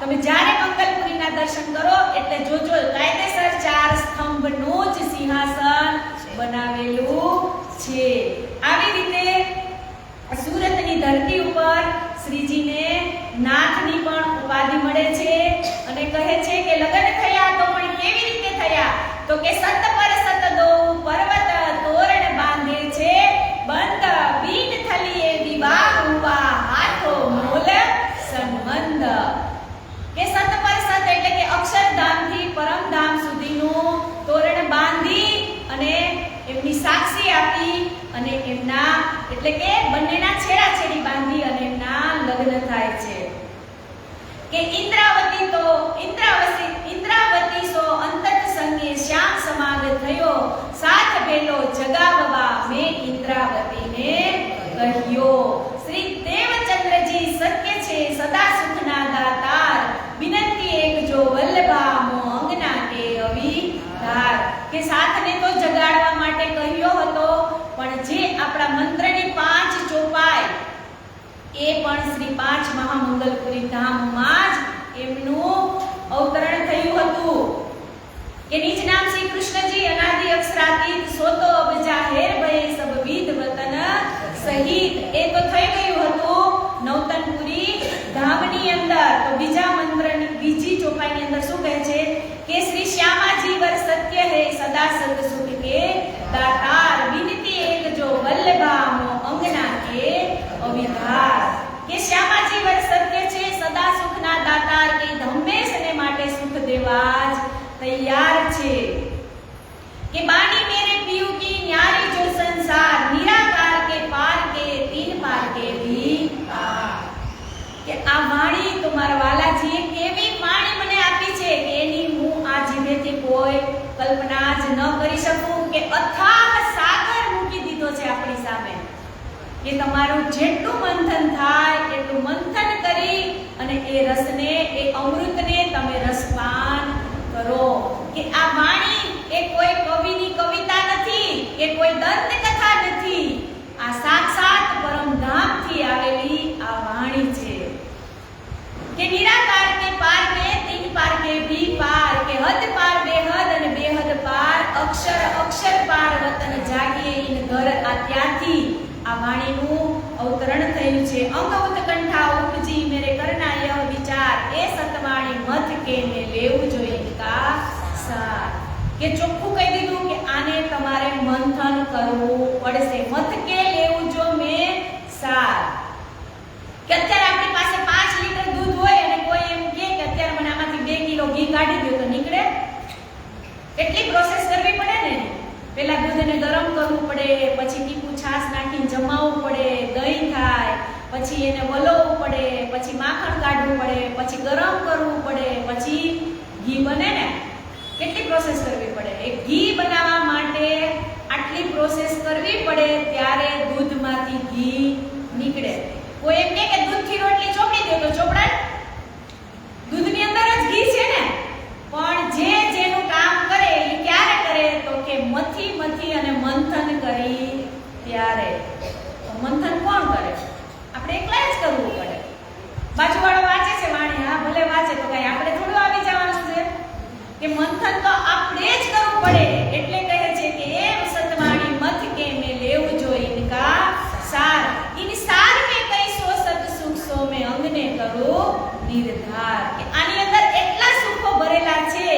તમે જ્યારે મંગલપુરીના દર્શન કરો એટલે જોજો કાયદેસર 4 સ્તંભનું જ સિંહાસન બનાવેલું છે. આવી રીતે સુરતની ધરતી ઉપર શ્રીજીને નાથની પણ ઉપાધિ મળે છે. અને કહે છે કે લગ્ન થયા તો પણ કેવી રીતે થયા? તો કે સત પર સત દો પર્વત તોરણ બાંધે છે બંધ, બીન થલીએ વિવાહ હુઆ હાથો મૂલ સંબંધ. કે સત પર સત એટલે કે અક્ષરધામથી પરમધામ સુધીનું તોરણ બાંધી અને એમની સાક્ષી આપી અને એમના એટલે કે બંનેના છેડાછેડી બાંધી અને એમના લગ્ન થાય છે. કે ઇન્દ્રાવતી સો અંતત સંગે શ્યામ સમાગ થયો, સાથ ભેલો જગાવવા મેં ઇન્દ્રાવતીને કહ્યો. શ્રી દેવચંદ્રજી સત્ય છે સદા સુખના દાતાર, વિનંતી એક જો વલ્લભા મો અંગના કે અવિધાર. કે સાથને તો જગાડવા માટે કહ્યો હતો પણ જે આપણા મંત્રની 5 ચોપાઈ એ પણ શ્રી 5 મહામંગલપુરી ધામમાં જ એમનું અવતરણ થયું હતું. કે નિજ નામ શ્રી કૃષ્ણજી અનાદિ અક્ષરાતીત સોતો અબજા હેર ભય સબ વિધ વતન સહિત. એ તો થઈ ગયું હતું નવતનપુરી ધામની અંદર. તો બીજા મંત્રની બીજી ચોપાઈની અંદર શું કહે છે કે શ્રી શ્યામાજી વર સત્ય હે સદા સત સુખ કે દાતાર, વિનતી એક જો વલ્લભા મો અંગના કવિધાર કે શ્યામાજી વર સત્ય છે સદા સુખના દાતાર કે હંમેશને માટે સુખ દેવા જ તૈયાર છે કે બાની મેરે પીયુ કી ન્યારી જો સંસાર નિરાકાર કે પાર કે તીન પાર કે ભી પાર કે આ વાણી તો મારા વાલાજીએ કેવી વાણી મને આપી છે કે એની હું આ જીભેથી કોઈ કલ્પના જ ન કરી શકું કે અથાગ સાગર મૂકી દીધો છે આપણી સામે કે તમારું જેટલું મંથન થાય એટલું મંથન કરી અને એ રસને એ અમૃતને તમે રસપાન કરો કે આ વાણી એ કોઈ કવિની કવિતા નથી કે કોઈ દંતકથા નથી આ સાક્ષાત પરમધામથી આવેલી આ વાણી છે કે નિરાકાર કે પાર કે તીન પાર કે ભી પાર કે હદ પાર બેહદ અને બેહદ પાર અક્ષર અક્ષર પાર વતન જાગીએ ઇન ઘર આ ત્યાંથી આ વાણીનું અવતરણ થયું છે અંગ ઉત્કંઠા ઉપજી મેરે કરના યહ વિચાર એ સતવાણી મત કે ને લેવું જોઈએ કા સાર કે ચોખ્ખું કહી દીધું કે આને તમારે મંથન કરવું પડશે મત કે લેવું જો મેં સાર કે અત્યારે આપણી પાસે 5 લીટર દૂધ હોય અને કોઈ એમ કહે કે અત્યારે મને આમાંથી 2 કિલો ઘી કાઢી દો તો નીકળે એટલી પ્રોસેસ કરવી પડે ને પહેલા દૂધને ગરમ કરવું પડે પછી ટીપું છાશ નાખીને જમાવવું પડે દહીં થાય પછી એને વલોવવું પડે પછી માખણ કાઢવું પડે પછી ગરમ કરવું પડે પછી ઘી બને ને કેટલી પ્રોસેસ કરવી પડે એ ઘી બનાવવા માટે આટલી પ્રોસેસ કરવી પડે ત્યારે દૂધમાંથી ઘી નીકળે કોઈ એમ કહે કે દૂધથી રોટલી ચોપડી દે તો ચોપડાય દૂધની અંદર જ ઘી છે ને પણ જે જેનું કામ કરે એ ક્યારે કરે તો કે મથી મથી અને મંથન કરી ત્યારે મંથન કોણ કરે આપણે એકલા જ કરવું પડે બાજુવાળો વાંચે છે વાણી હા ભલે વાંચે તો કઈ આપણે થોડું આવી જવાનું છે કે મંથન તો આપણે જ કરવું પડે એટલે કહે છે કે એમ સતવાણી મત કે મે લેવું જોઈએ ઇનકા સાર ઇન સાર મે કઈસો સત સુખ સો મે અંગને કરો નિર્ધાર કે આની અંદર એટલા સુખો ભરેલા છે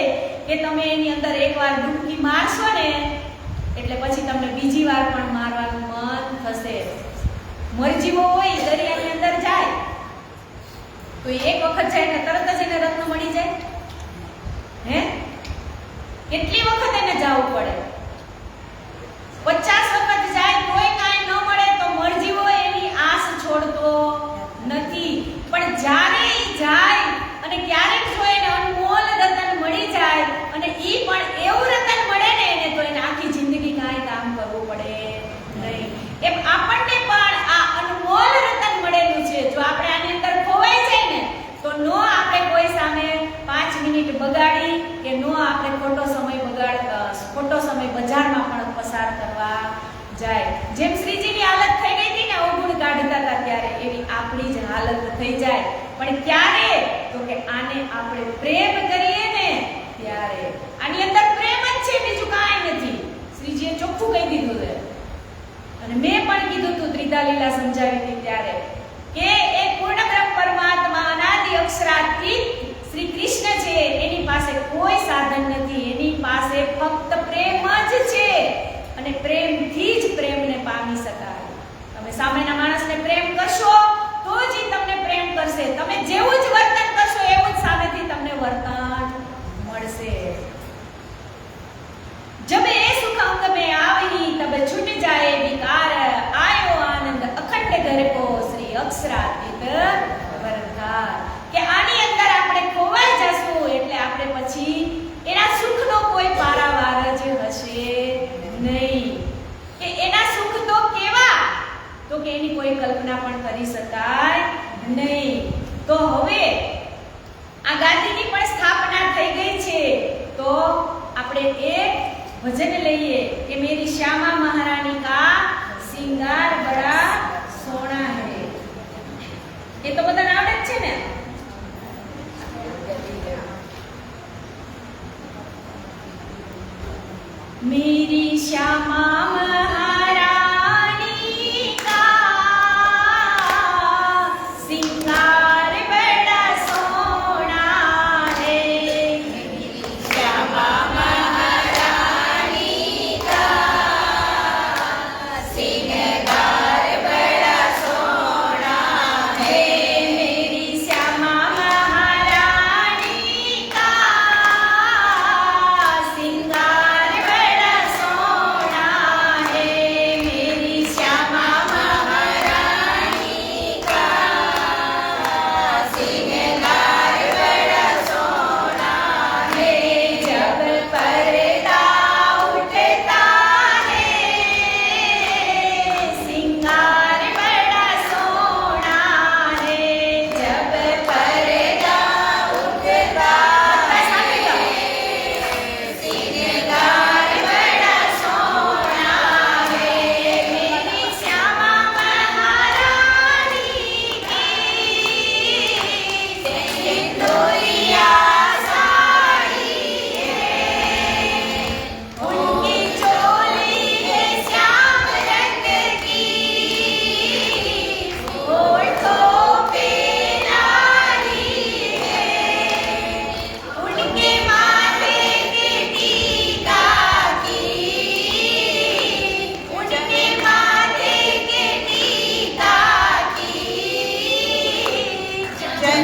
કે તમે એની અંદર એકવાર ડૂબકી મારશો ને એટલે પછી તમને બીજી વાર પણ મારવાનું મન થશે મરજીવો હોય દરિયાની અંદર જાય તો એક વખત જાય ને તરત જ એને રત્ન મળી જાય હે કેટલી વખત એને જવું પડે 50 વખત જાય તોય કાંઈ ન મળે તો મરજીવો એની આસ છોડતો નથી પણ જ્યારે ઈ જાય અને ક્યારેક જો એને અનમોલ રતન મળી જાય અને ઈ પણ એવું રતન મળે ને એને તો એને આખી જિંદગી કાંઈ કામ કરવું પડે નહીં એમ આપણને પણ આ અનમોલ રતન મળેલું છે જો આપણે આની અંદર ખોવાઈ જાય ને તો નો આપણે કોઈ સામે 5 મિનિટ બગાડી કે નો આપણે ખોટો સમય બજારમાં પણ પસાર કરવા જાય જેમ શ્રીજીની હાલત થઈ ગઈ હતી ને અવગુણ કાઢતા હતા ત્યારે એવી આપણી જ હાલત થઈ જાય પણ ક્યારે તો કે આને આપણે પ્રેમ કરીએ ને ત્યારે આની અંદર પ્રેમ જ છે બીજું કાંઈ નથી શ્રીજીએ ચોખ્ખું કહી દીધું છે અને મેં પણ કીધું હતું ત્રિધા લીલા સમજાવી હતી ત્યારે કે એ પૂર્ણ બ્રહ્મ પરમાત્મા અનાદિ અક્ષરાતીત શ્રી કૃષ્ણ છે એની પાસે કોઈ સાધન નથી એની પાસે ફક્ત પ્રેમ જ છે અને પ્રેમથી જ પ્રેમને પામી શકાય તમે સામેના માણસને પ્રેમ કરશો તો જ ઈ તમને પ્રેમ કરશે તમે જેવું જ વર્તન કરશો એવું જ સામેથી તમને વર્તન મળશે जब ये सुख अंग में आवही तब छूट जाए विकार आयो आनंद अखंड घर को श्री अक्षरातीत वरदार કે આની અંદર આપણે ખોવાઈ જશું એટલે આપણે પછી એના સુખનો કોઈ પારાવાર જ હશે નહીં કે એના સુખ તો કેવા તો કે એની કોઈ કલ્પના પણ કરી શકાય નહીં તો હવે આ ગાદીની પણ સ્થાપના થઈ ગઈ છે તો આપણે એક भजन लइए कि मेरी श्यामा महारानी का सिंगार बड़ा सोना है ये तो बता आवड़े छे ने मेरी श्यामा महारानी का सिंगार बड़ा सोना है श्यामा महारानी का सिंगार बड़ा सोना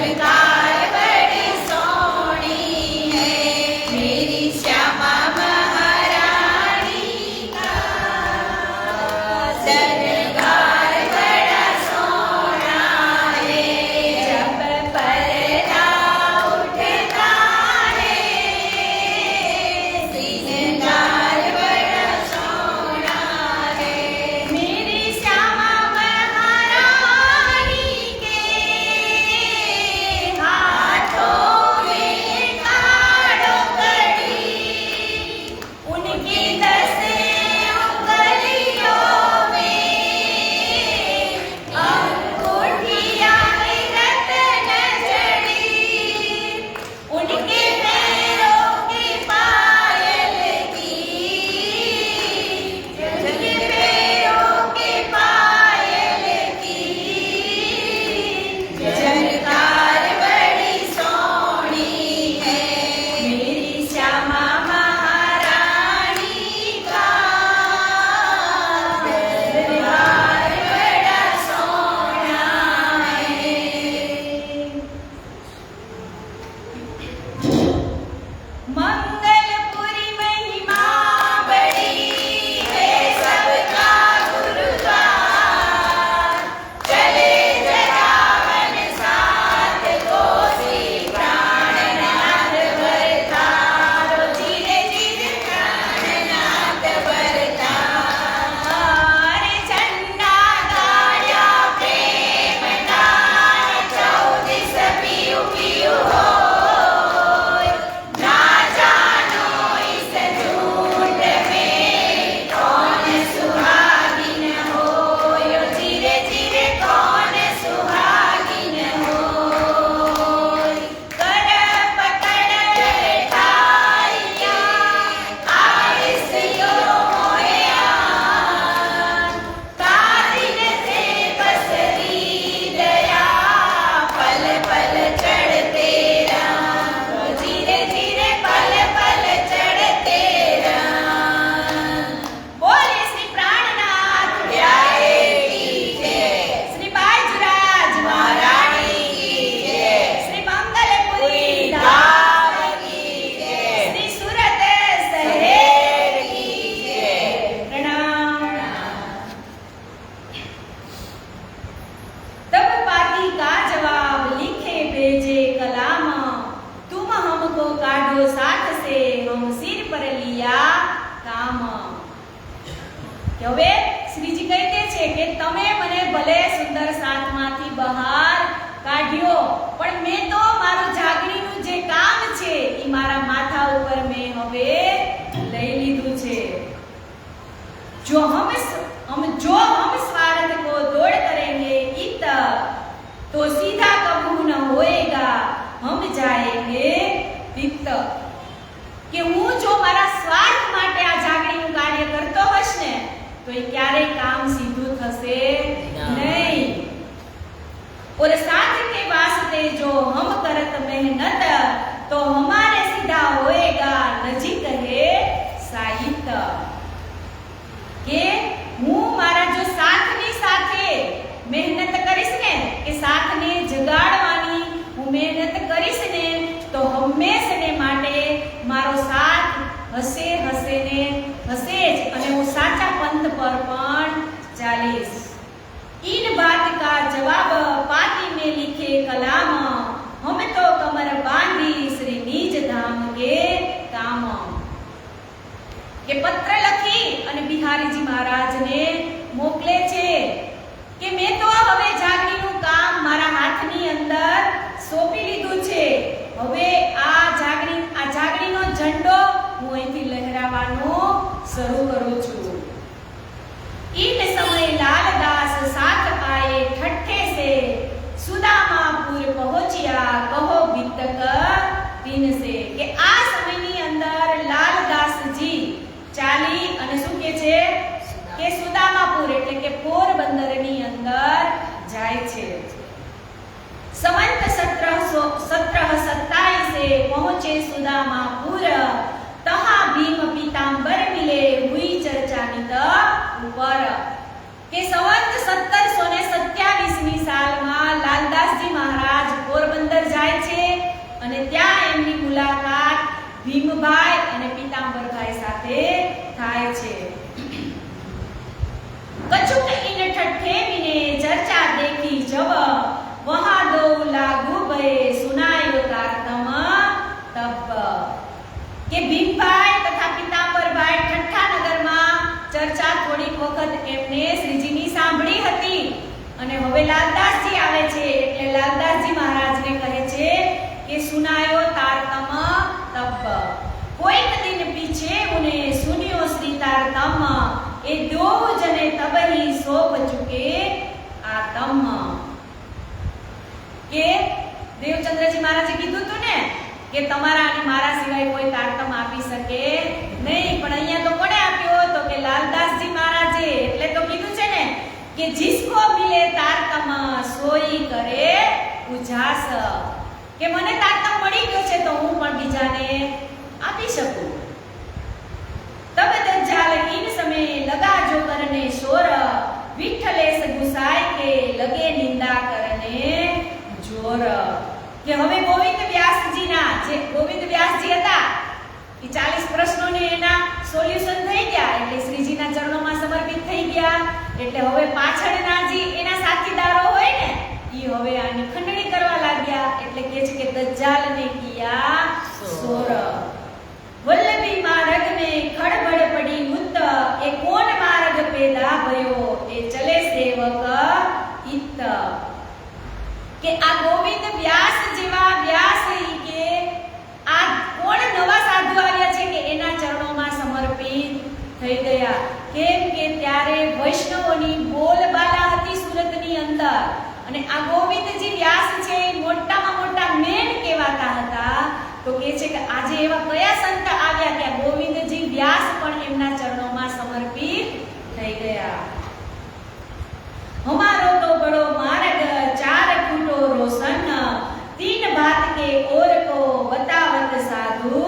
झनकार बड़ी सोहनी है मेरी श्यामा महारानी का झनकार बड़ा सोहना है जब पर्दा उठता है श्रृंगार बड़ा सोहना है मेरी श्यामा महारानी के हाथों में काढ़ो कड़ी उनकी दस उंगलियों में अंगूठियां रत्न जड़ी उनके पैरों की पायल की उनके पैरों की पायल की झनकार बड़ी सोहनी है मेरी श्यामा महारानी का झनकार बड़ा सोहना है मंगलपुरी महिमा बड़ी है सबका गुरुद्वार चले जरावन साथ कोसी प्राणनाथ बरतारो धीरे धीरे प्राणनाथ बरतारो अरे झंडा गाया प्रेम गान 14 पियु पियु हो ना जानो इस झूठ में कौन सुहागिन हो धीरे धीरे कौन सुहागिन हो कर पकड़ बैठाइया आइसियो मोया कादिन से बसरी दया पल पल चढ़ते राम धीरे धीरे पल पल चढ़ते राम बोले श्री प्राणनाथ न्याय की जय श्री बाजराज महारानी की जय श्री मंगलपुरी धाम की जय श्री सूरत शहर शहर की जय प्रणाम। तब पाती का जवाब लिखे भेजे कलाम तुम हमको काढ़ो साथ से हम सिर पर लिया काम કે હવે શ્રીજી કહે છે કે તમે મને ભલે સુંદર સાથમાંથી બહાર કાઢ્યો પણ મેં તો મારું જાગણીનું જે કામ છે ઈ મારા માથા ઉપર મેં હવે લઈ લીધું છે जो हम स्वार्थ को दौड़ करेंगे इत तो सीधा कबू न होएगा हम जाएंगे પિત્ત કે હું જો મારા સ્વાર્થ માટે આ જાગણીનું કાર્ય કરતો હશ ને તો એ ક્યારેય કામ સીધું થશે નહીં और साथ के वास्ते जो हम करत मेहनत तो हमारे सीधा होएगा नजीक है साहित કે હું મારા જો સાથની સાથે મહેનત કરીશ ને કે સાથને જગાડવાની હું મહેનત કરીશ ને તો હંમેશને માટે મારો સાથ હસે હસે ને હસે જ અને હું સાચા પંથ પર પણ ચાલીશ इन बात का जवाब पाती में लिखे कलाम हम तो कमर बांधी श्री निज धाम के काम કે પત્ર લખી અને બિહારીજી મહારાજને મોકલે છે કે મેં તો હવે જાગણીનું કામ મારા હાથની અંદર સોંપી લીધું છે હવે આ જાગણીનો ઝંડો હું અહીંથી લહેરાવવાનો શરૂ કરું છું इन समय लालदास साथ आए ठट्ठे से सुदामापुर पहुंचिया कहो बितक तीन से કે આ સમયની અંદર લાલદાસજી ચાલી અને શું કે છે કે સુદામાપુર એટલે કે પોરબંદરની અંદર જાય છે संवत 1727 पहुंचे सुदामापुर तहा भीम पीतांबर मिले हुई चर्चा नित ऊपर કે સંવત 1727 ની સાલમાં લાલદાસજી મહારાજ પોરબંદર એમને શ્રીજીની સાંભળી હતી. અને હવે લાલદાસજી આવે છે એટલે લાલદાસજી મહારાજને કહે છે કે સુનાયો તારતમ તબ કોઈક દિન પીછે ઉને સુનિયો શ્રી તારતમ એ દો જને તબહી સોપ ચુકે આતમ. કે દેવચંદ્રજી મહારાજે કીધું હતું ને કે તમારા અને મારા સિવાય કોઈ તારતમ આપી શકે નહીં, પણ અહીંયા તો કોણે આપ્યો તો કે લાલદાસજી મહારાજે. એટલે તો કીધું છે ને કે જિસકો મિલે તારતમ સોઈ કરે ઉજાસ, કે મને તારતમ મળી ગયો છે તો હું પણ બીજાને આપી શકું. તબ દજ્જાલ ઇન સમય લગા જો કરને શોર વિઠ્ઠલેશ ગુસાય કે લગે નિંદા કરને જોર. કે હવે ગોવિંદ વ્યાસજીના જે ગોવિંદ વ્યાસજી હતા એ 40 પ્રશ્નોને એના સોલ્યુશન થઈ ગયા એટલે શ્રીજીના ચરણોમાં સમર્પિત થઈ ગયા. એટલે હવે પાછળના જે એના સાથીદારો હોય ને એ હવે આની ખંડણી કરવા લાગ્યા. એટલે કહે છે કે દજ્જાલને કિયા સોર વલ્લભી માર્ગ મે ખડબડ પડી મુત્ત એ કોણ માર્ગ પેદા ભયો એ ચલે સેવક હિત. કે આ ગોવિંદ વ્યાસ જેવા વ્યાસ કે આ કોણ નવા સાધુ આવ્યા છે કે એના ચરણોમાં સમર્પિત થઈ ગયા. કેમ કે ત્યારે વૈષ્ણવોની બોલબાલા હતી સુરતની અંદર અને આ ગોવિંદજી વ્યાસ છે મોટામાં મોટા મેન કહેવાતા હતા. તો કહે છે કે આજે એવા કયા સંત આવ્યા કે ગોવિંદજી વ્યાસ પણ એમના ચરણોમાં સમર્પિત થઈ ગયા. हमारो तो बड़ो मार्ग 4 फूटो रोशन 3 बात के और को बतावत साधु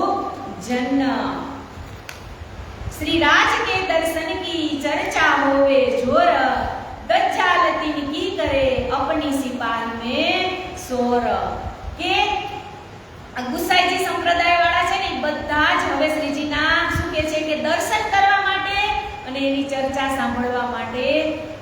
जन. श्री राज के दर्शन की चर्चा होवे जोर दज्जाल तीन की करे अपनी सिपाही में सोर. के ગુસાઈજી સંપ્રદાય વાળા છે ને બધા જ હવે શ્રીજીના શું કહે છે કે દર્શન કરવા માટે અને એની ચર્ચા સાંભળવા માટે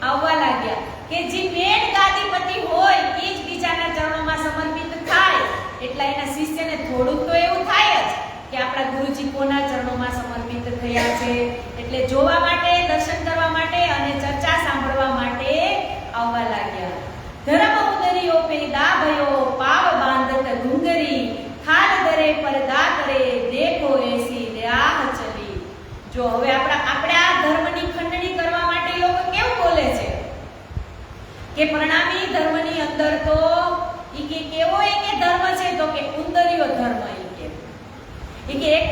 આવવા લાગ્યા. કે જે મેન ગાદીપતિ હોય એ જ બીજાના ચરણોમાં સમર્પિત થાય એટલે એના શિષ્યને થોડું તો એવું થાય જ કે આપણા ગુરુજી કોના ચરણોમાં સમર્પિત થયા છે. એટલે જોવા માટે દર્શન કરવા માટે અને ચર્ચા સાંભળવા માટે આવવા લાગ્યા. ધર્મ ઉદરીઓ પેદા ભયો પાવ બાંધત ડુંગરી ખાલ દરે પરદા કરે દેખો એસી રાહ ચલી. જો હવે આપણે આ ધર્મની ખંડણી કરવા માટે લોકો કેવું બોલે છે કે પ્રણામી ધર્મની અંદર તો ઈ કે કેવો એક ધર્મ છે તો કે ઉંદરીયો ધર્મ. ઈ કે એક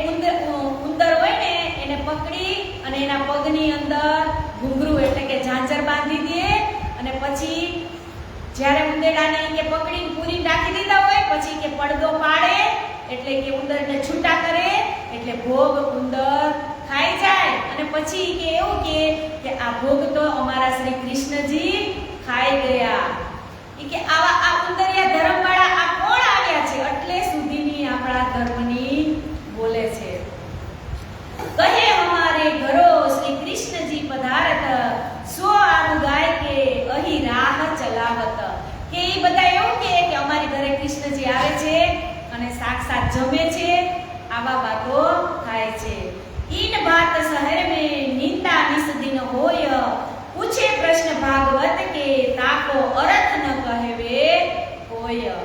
ઉંદર હોય ને એને પકડી અને એના પગની અંદર ઘૂંઘરું એટલે કે ઝાંઝર બાંધી દે અને પછી જ્યારે ઉંદરડાને કે પકડીને પૂરી રાખી દીધા હોય પછી કે પડદો પાડે એટલે કે ઉંદરને છૂટા કરે એટલે ભોગ ઉંદર ખાઈ જાય. અને પછી કે એવું કે આ ભોગ તો અમારા શ્રી કૃષ્ણજી ખાઈ ગયા. કે આવા આ ઉંદરિયા ધર્મવાળા આ કોણ આવ્યા છે એટલે સુધીની આપણા ધર્મની બોલે છે. કહે હમારે ઘરો શ્રી કૃષ્ણજી પધારત સો આરુ ગાય કે અહી રાહ ચલાવત. કે એ બધા એવું કે અમારી ઘરે કૃષ્ણજી આવે છે અને સાક્ષાત જમે છે આવા વાતો થાય છે. ઈન બાત શહેર મે નિંદા નિસદિન હોય પૂછે પ્રશ્ન ભાગવત કે તાકો અર્થ ન કહેવે હોય.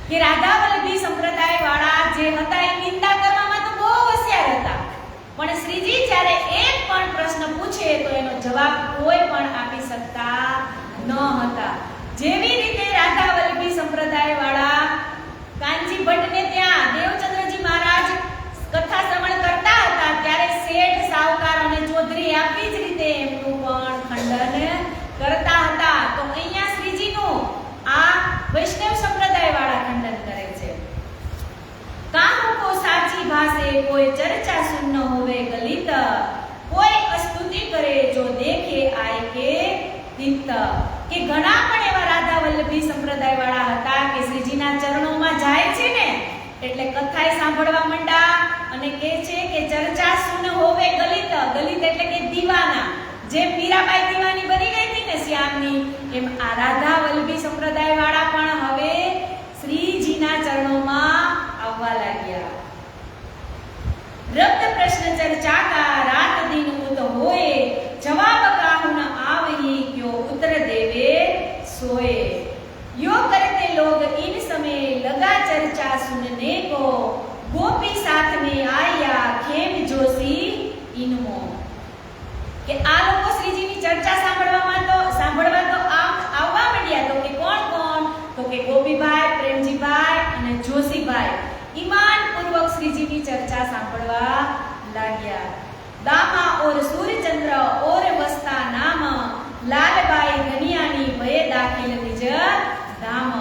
કે રાધા વલ્લભી સંપ્રદાય વાળા જે હતા એ નિંદા કરવામાં તો બહુ હોશિયાર હતા પણ શ્રીજી જ્યારે એક પણ પ્રશ્ન પૂછે તો એનો જવાબ કોઈ પણ આપી શકતા ન હતા. જેવી રીતે રાધા વલ્લભી સંપ્રદાય વાળા કાનજી ભટ્ટને ત્યાં દેવચંદ્રજી મહારાજ કથા શ્રવણ કરતા હતા ત્યારે શેઠ સાવકાર અને ચૌધરી આપી જ રીતે એમનું પણ ખંડન કરતા હતા. તો અહીંયા શ્રીજીનું આ વૈષ્ણવ સંપ્રદાય વાળા ખંડન કરે છે. કાહુ કો સાચી ભાષે કોઈ ચર્ચા સુન હોવે ગલિત કોઈ અસ્તુતિ કરે જો દેખે આય કે હિત. કે ઘણા પણ એવા રાધા વલ્લભી સંપ્રદાય વાળા હતા કે શ્રીજીના ચરણોમાં જાય છે ને એટલે કથાએ સાંભળવા માંડા અને કહે છે કે ચર્ચા સુન હોવે ગલિત. ગલિત એટલે કે દીવાના. જેમ મીરાબાઈ દીવાની બની ગઈ હતી ને શ્યામની એમ આ રાધા વલ્લભી સંપ્રદાય વાળા પણ હવે શ્રીજીના ચરણોમાં આવવા લાગ્યા. રબ્દ પ્રશ્ન ચર્ચા કા રાત દિન ઉત હોએ જવાબ કાહુ ન ખેમ જોશી ઇનમો. કે આ લોકો શ્રીજીની ચર્ચા સાંભળવા તો આવવા માંડ્યા. તો કે કોણ? તો કે ગોપીભાઈ, પ્રેમજીભાઈ અને જોશીભાઈ ઈમાનપૂર્વક શ્રીજીની ચર્ચા સાંભળવા લાગ્યા. દામા ઓર સૂર્યચંદ્ર ઓર વસ્તા નામ, લાલબાઈ ગનિયાની ભય દાખિલ નિજ ધામ.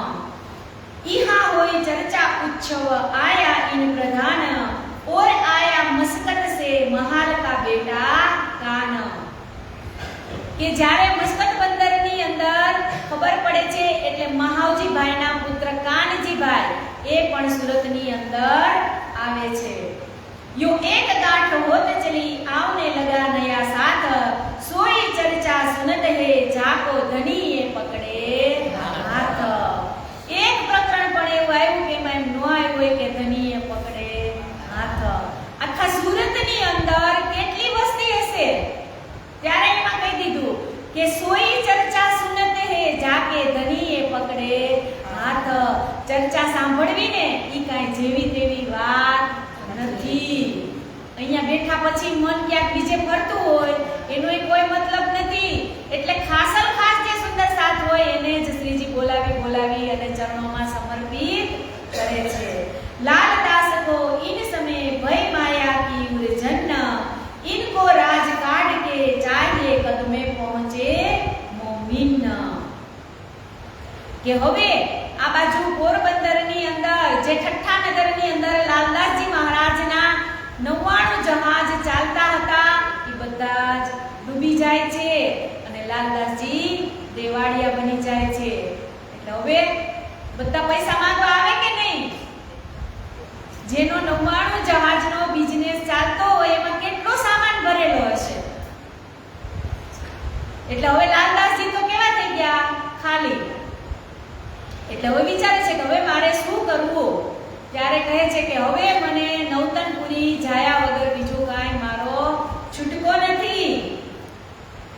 ઈહા હોય ચર્ચા ઉત્સવ આયા ઇન પ્રધાન, ઓર આયા મસ્કત સે મહાલ કા બેટા કાન. કે જ્યારે મસ્કત બંદરની અંદર ખબર પડે છે એટલે મહાવજીભાઈના પુત્ર કાનજીભાઈ એ પણ સુરતની અંદર આવે છે. યો એક ગાંઠ હોત ચલી આવને લગા નયા સાથ, સોઈ ચર્ચા સુનત હે જાકો ધની એ પકડે હાથ. એક પ્રકરણ પણ એવું આવ્યું કે એમાં એમ ન આવ્યું હોય કે ધની એ પકડે હાથ. આખા સુરતની અંદર કેટલી વસ્તી હશે ત્યારે એમાં કહી દીધું કે સોઈ ચર્ચા સુનત હે જાકે ધની એ પકડે હાથ. ચર્ચા સાંભળવી ને ઈ કાંઈ જેવી તેવી વાત નથી. અહીંયા બેઠા પછી મન ક્યાંક બીજે ફરતું હોય એનો કોઈ મતલબ નથી. એટલે ખાસલ ખાસ જે સુંદર સાથ હોય એને જ શ્રીજી બોલાવી અને ચરણોમાં સમર્પિત કરે છે. લાલદાસ કો ઇન સમય ભય માયા કી ઉર્જન, इनको राज काट के चाहिए कदमे पहुंचे मोमिन. કે હવે આ બાજુ પોરબંદરની અંદર જે ઠઠ્ઠા નગરની અંદર લાલદાસજી મહારાજના 99 જહાજ ચાલતા હતા એ બધા જ ડૂબી જાય છે અને લાલદાસજી દેવાળિયા બની જાય છે. એટલે હવે બધા પૈસા માંગવા આવે કે નહીં? જેનો 99 જહાજનો બિઝનેસ ચાલતો હોય એમાં કેટલો સામાન ભરેલો હશે. એટલે હવે લાલદાસજી તો કેવા થઈ ગયા? ખાલી. એટલે હવે વિચારે છે કે હવે મારે શું કરવું? ત્યારે કહે છે કે હવે મને નવતનપુરી જાયા વગર બીજું કાંઈ મારો છૂટકો નથી.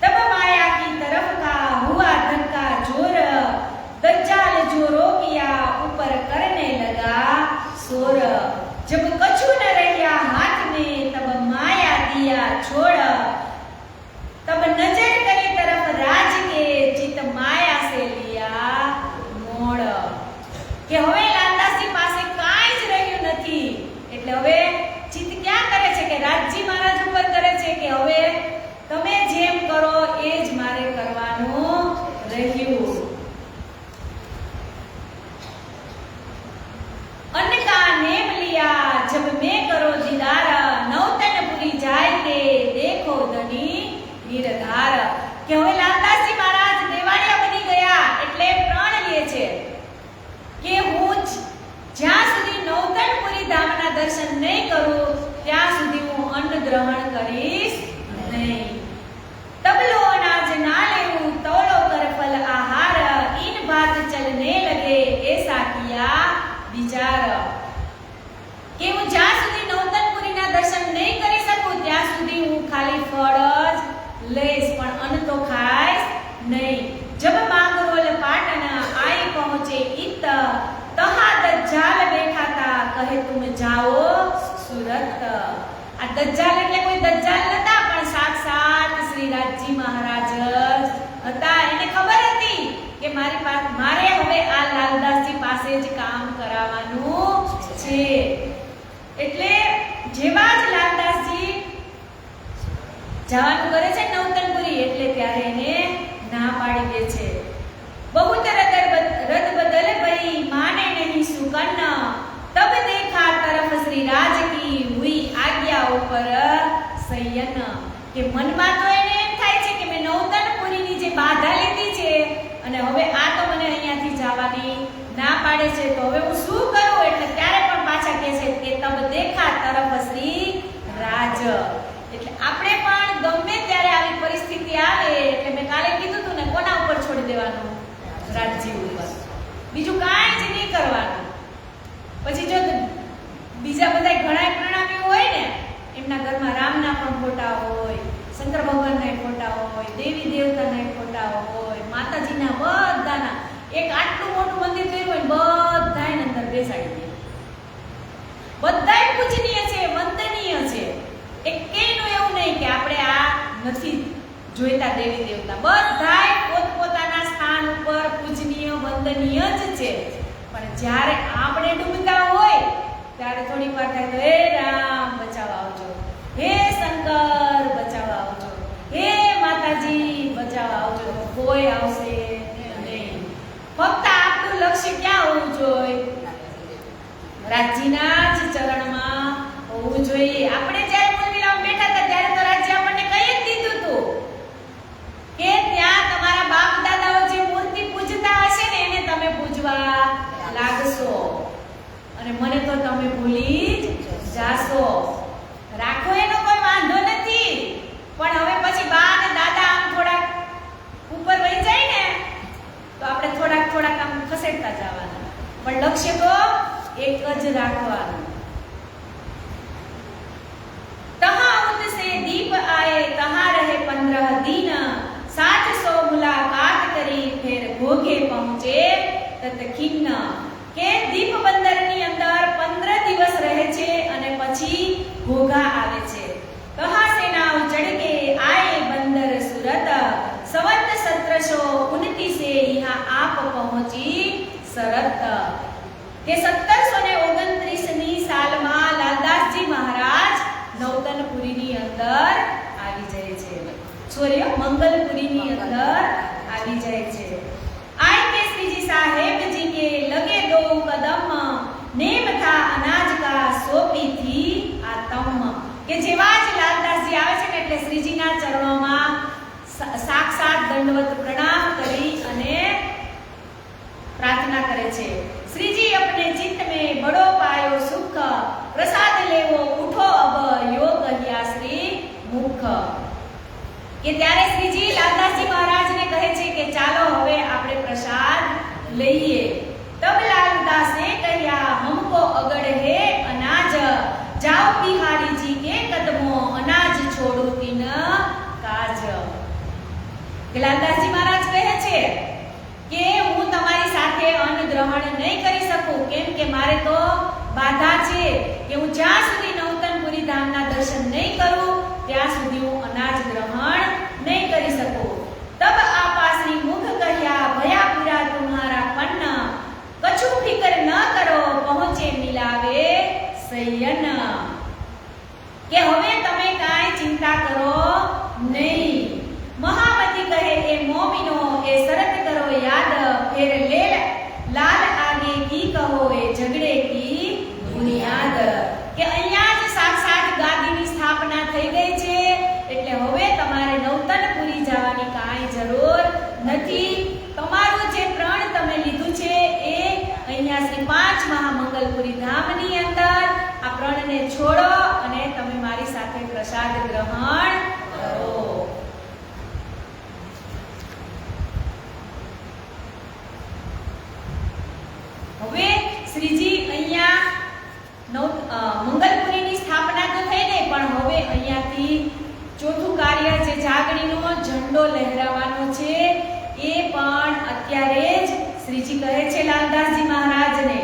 તબ માયા કી તરફ કા હુઆ ધક્કા જોર, દજ્જાલ જો રોकिया ऊपर करने लगा शोर. जब कछु न रहा हाथ में तब माया दिया छोड़, तब नजर करी तरफ राज के चित माया से लिया मोड़. કે હવે લાલદાસજી પાસે કાંઈ જ રહ્યું નથી. એટલે હવે ચિત્ત ક્યાં કરે છે કે રાજજી મહારાજ ઉપર કરે છે કે હવે તમે જેમ કરો એ જ મારે કરવાનું રહ્યું. अन्न का नेम लिया जब मैं करो दीदार, नवतनपुरी जाय के देखो धनी નિર્ધાર. કે હવે લાલદાસજી મહારાજ દેવાળિયા બની ગયા એટલે પ્રણ લે છે કે હું જ્યાં સુધી નવતનપુરી ધામના દર્શન નહીં કરું ત્યાં સુધી હું અન્ન ગ્રહણ કરીશ નહીં. તબલો અનાજ ના લેવું તોલો કર ફલ આહાર, इन बात चलने लगे ऐसा किया વિચાર. કે હું જ્યાં સુધી નવતનપુરીના દર્શન નહીં કરી શકું ત્યાં સુધી હું ખાલી ફળ જ લઈશ પણ અન્ન તો ખાઈશ નહીં. જબ માંગરોલ પાટન આઈ પહોંચે ઈત, તહા દજ્જાલ બેઠા તા કહે તુમ જાઓ સુરત. આ દજ્જાલ એટલે કોઈ દજ્જાલ નતા પણ સાક્ષાત શ્રી રાજજી મહારાજ જ હતા. એને ખબર હતી કે મારે હવે આ લાલદાસજી પાસે જ કામ કરાવવાનું છે. એટલે જેવા જ લાલદાસજી જવાનું કરે છે નવતનપુરી એટલે ત્યારે એને ના પાડી દે છે. बहुत रद बदल भई माने नहीं सुकन, तब देखा तरफ श्री राज की हुई आज्ञा ऊपर संयन. કે મનમાં તો એને એમ થાય છે કે મેં નવતનપુરીની જે બાધા લીધી છે અને હવે આ તો મને અહીંયાથી જવાની ના પાડે છે તો હવે હું શું કરું? એટલે ત્યારે પણ પાછા કહે છે કે તબ દેખા તરફ શ્રી રાજ. એટલે આપણે પણ ગમે ત્યારે આવી પરિસ્થિતિ આવે એટલે મેં કાલે કીધું હતું ને કોના ઉપર છોડી દેવાનું? રાજજી ઉપર. બીજું કાંઈ જ નહીં કરવાનું. પછી જો બીજા બધા ઘણા પ્રણામીઓ હોય ને એમના ઘરમાં રામના પણ ફોટા હોય, શંકર ભગવાનના ફોટા હોય, દેવી દેવતાના ફોટા હોય, માતાજીના બધાના એક આટલું મોટું મંદિર કર્યું હોય બધાને અંદર બેસાડી દે. બધાય પૂજનીય છે, વંદનીય છે. નથી જોઈતા દેવી દેવતા, બધાય પોતપોતાના સ્થાન ઉપર પૂજનીય વંદનીય જ છે. પણ જ્યારે આપણે ડૂબતા હોય ત્યારે થોડીક વાર થાય તો હે રામ બચાવવા આવજો, હે શંકર બચાવવા આવજો, હે માતાજી બચાવવા આવજો. કોઈ આવશે નહીં. ફક્ત આપણું લક્ષ્ય ક્યાં હોવું જોઈએ? રાજ્યના જ ચરણમાં હોવું જોઈએ. આપણે જ્યારે મૂલવિલામાં બેઠા હતા ત્યારે તો રાજ્ય આપણને કહી જ દીધું હતું કે ત્યાં તમારા બાપ દાદાઓ જે મૂર્તિ પૂજતા હશે ને એને તમે પૂજવા લાગશો અને મને તો તમે ભૂલી જ જાશો. રાખો એનો કોઈ વાંધો નથી, પણ હવે પછી બા અને દાદા આમ થોડાક ઉપર વહી જાય ને તો આપણે થોડાક આમ ખસેડતા જવાના, પણ લક્ષ્ય તો એક જ રાખવાનું. તહાં ઉદસે દીપ આए તહાં રહે 15 दिन, 700 મુલાકાત કરી ફેર ઘોઘે પહોંચે તત ખિન્ન. કે દીપ બંદરની અંદર 15 દિવસ રહે છે અને પછી ઘોઘા આવે છે. તહાં से नाव चढ़ के आए बंदर सूरत, संवत 1729 से यहाँ आप पहुंची शरत. કે 1729 ની સાલમાં લાલદાસજી મહારાજ નવતનપુરીની અંદર આવી જાય છે. સોરી, મંગલપુરીની અંદર આવી જાય છે. आए के श्री जी साहेब जी के लगे 2 कदम, नेम था अनाज का सोपी थी आतम. કે જેવા જ લાલદાસજી આવે છે ને એટલે શ્રીજીના ચરણોમાં સાક્ષાત દંડવત પ્રણામ કરી અને પ્રાર્થના કરે છે. શ્રીજી अपने चित्त में बड़ो पायो सुख, प्रसाद लेवो उठो अब यो कहिया श्री मुख. કે ત્યારે શ્રીજી લાલદાસજી મહારાજને કહે છે કે ચાલો હવે આપણે પ્રસાદ લઈએ. તબ લાલદાસે કહ્યા हमको अगड़ है अनाज, जाओ बिहारी जी के कदमों अनाज छोड़ो तीन काज. કે લાલદાસજી મહારાજ કહે છે કે હું તમારી સાથે અન્ન ગ્રહણ નહીં કરી શકું, કેમ કે મારે તો બાધા છે કે હું જ્યાં સુધી નવતનપુરી ધામના દર્શન નહીં કરું ત્યાં સુધી હું અનાજ ગ્રહણ નહીં કરી શકું. તબ આપા શ્રી મુખ કહ્યા ભયા પૂરા तुम्हारा पन्न, કછુ ફિકર ન કરો પહોંચે મિલાવે સૈયન. કે હવે તમે કાંઈ ચિંતા કરો નહીં. મહામતી કહે એ મોમિનો એ શરત કરો યાદ, ફેર લે લાલ આગે કી કહો એ ઝગડે કી બુનિયાદ. કે અહીંયા જ સાક્ષાત ગાદીની સ્થાપના થઈ ગઈ છે એટલે હવે તમારે નવતનપુરી જવાની કાંઈ જરૂર નથી. તમારું જે પ્રણ તમે લીધું છે એ અહીંયા શ્રી 5 મહામંગલપુરી ધામની અંદર આ પ્રણને છોડો અને તમે મારી સાથે પ્રસાદ ગ્રહણ કરો. હવે શ્રીજી અહીંયા મંગલપુરીની સ્થાપના તો થઈ ગઈ, પણ હવે અહીંયાથી ચોથું કાર્ય જે જાગણીનો ઝંડો લહેરાવાનો છે એ પણ અત્યારે જ શ્રીજી કહે છે લાલદાસજી મહારાજને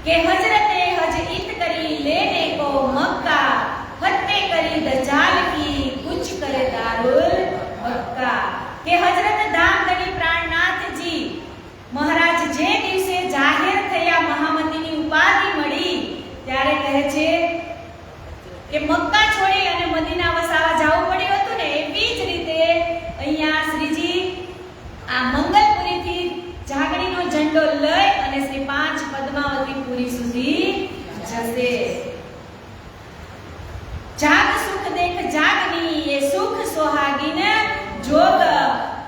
કે હજરતે હજ ઈત કરી લેને કો મક્કા, ફતે કરી દજાલ કી કુછ કરે દારુલ મક્કા. કે હજરત ધામધણી પ્રાણનાથજી મહારાજ જે દિવસે જાહેર થયા, મહામતીની ઉપાધિ મળી, ત્યારે કહે છે કે મક્કા છોડી અને મદીના વસાવા જવું પડ્યું હતું ને, એવી જ રીતે અહીંયા શ્રીજી આ મંગલપુરીથી જાગણીનો ઝંડો લઈ અને શ્રી 5 પદ્માવતીપુરી સુધી જશે. જાગ સુખ દેખ જાગની એ સુખ સોહાગીન જોગ,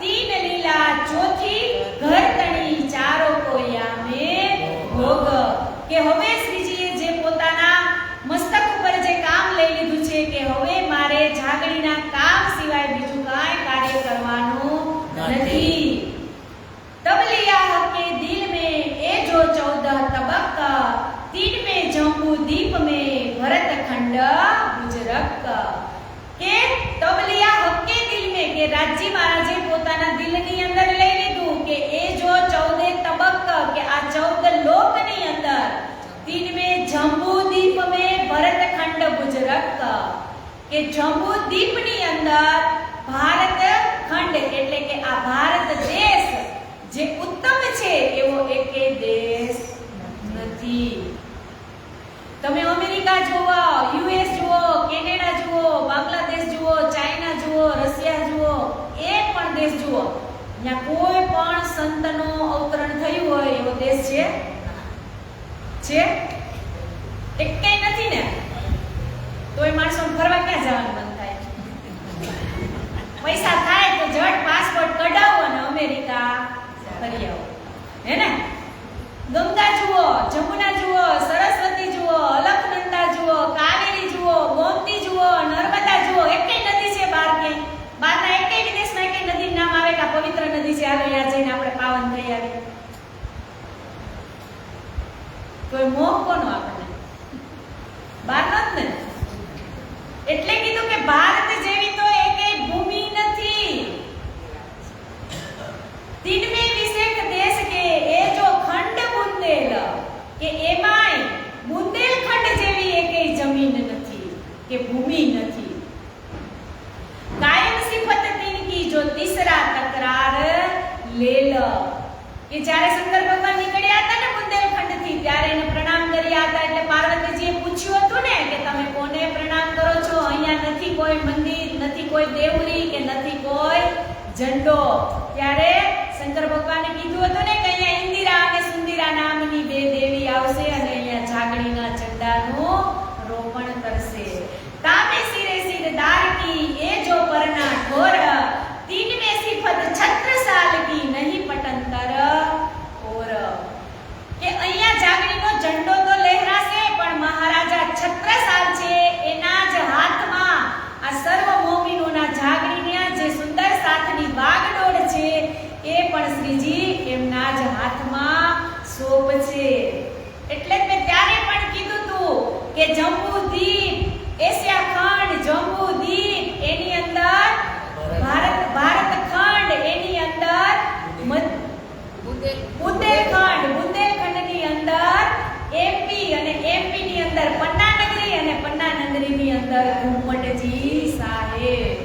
3 લીલા ચોથી ઘર તણી ચારો કોયા મે ભોગ. કે હવે શ્રીજીએ જે પોતાના મસ્તક ઉપર જે કામ લઈ લીધું છે કે હવે મારે જાગણીના કામ સિવાય બીજું કાંઈ કાર્ય કરવાનું નથી. तब लिया हके दिल में ए जो 14 तबक, 3 में जम्बू दीप में भरत खंड गुजरक. કે તબ लिया हके दिल में કે રાજજી મહારાજે પોતાના દિલની અંદર લઈ લીધું કે એ જો 14 તબક કે આ 14 લોકની અંદર, 3 में जम्बू दीप में भरत खंड गुजरक. કે જંબુ દીપની અંદર અંદર ભારત ખંડ એટલે કે આ ભારત દેશ જે ઉત્તમ છે એવો એકેય દેશ નથી. તમે અમેરિકા જુઓ, યુએસ જુઓ, કેનેડા જુઓ, બાંગ્લાદેશ જુઓ, ચાઇના જુઓ, રશિયા જુઓ, એક પણ દેશ જુઓ, ત્યાં કોઈ પણ સંતનો અવતરણ થયું હોય એવો દેશ છે? એકેય નથી ને. તો એ માણસો ફરવા ક્યાં જવાનું મન થાય? પૈસા થાય તો ઝટ પાસપોર્ટ કઢાવો અને અમેરિકા ફરી આવો, હે ને? ગંગા જુઓ, જમુના જુઓ, સરસ્વતી જુઓ, અલકનંદા જુઓ, કાવેરી જુઓ, ગોમતી જુઓ, નર્મદા જુઓ, એકેય નદી છે બહાર કે બહારના એકેય વિદેશમાં એકેય નદી નામ આવે કે પવિત્ર નદી છે, હાલો ત્યાં જઈને આપણે પાવન થઈ આવીએ. તો એ મોહ કોનો આપણને? બહારનો જ ને. એટલે કીધું કે ભારત જેવી તો એકેય ભૂમિ નથી. तीनवे विशेष देश के ए जो खंड बुंदेल के एमाय बुंदेलखंड जेवी एकेय जमीन નથી કે ભૂમિ નથી. कायम सिफत तीन की जो तीसरा तकरार लेल કે જ્યારે શંકર ભગવાન નીકળ્યા હતા ને બુંદેલખંડ થી ત્યારે એને પ્રણામ કર્યા હતા. એટલે પાર્વતીજીએ પૂછ્યું હતું ને કે તમે કોને પ્રણામ કરો છો? અહીંયા નથી કોઈ મંદિર, નથી કોઈ દેવરી કે નથી કોઈ ઝંડો. ત્યારે શંકર ભગવાને કીધું હતું ને કે અહીંયા ઇન્દિરા અને સુંદિરા નામની બે દેવી આવશે અને અહીંયા ઝાકળીના ઝંડાનું રોપણ કરશે. તામે સિરે સિર દાર કી એ જો પરના ઠોર तीन में सिफत छत्रसाल की नहीं पटंतर और કે અહીંયા ઝાકળીનો ઝંડો તો લહેરાશે પણ મહારાજા છત્રસાલ છે એના જ હાથમાં આ સર્વ મોમિનોના ઝાકળીના જે સુંદર સાથની વાગડોળ છે એ પણ શ્રીજી એમના જ હાથમાં સોંપશે. એટલે મેં ત્યારે પણ કીધું તું કે જંબુદ્વીપ, એશિયા ખંડ, જંબુદ્વીપ એની અંદર ભારત ખંડ, એની અંદર બુંદેલખંડની અંદર એમપી અને એમપી ની અંદર પન્ના નગરી અને પન્ના નગરીની અંદર ઘુમટજી સાહેબ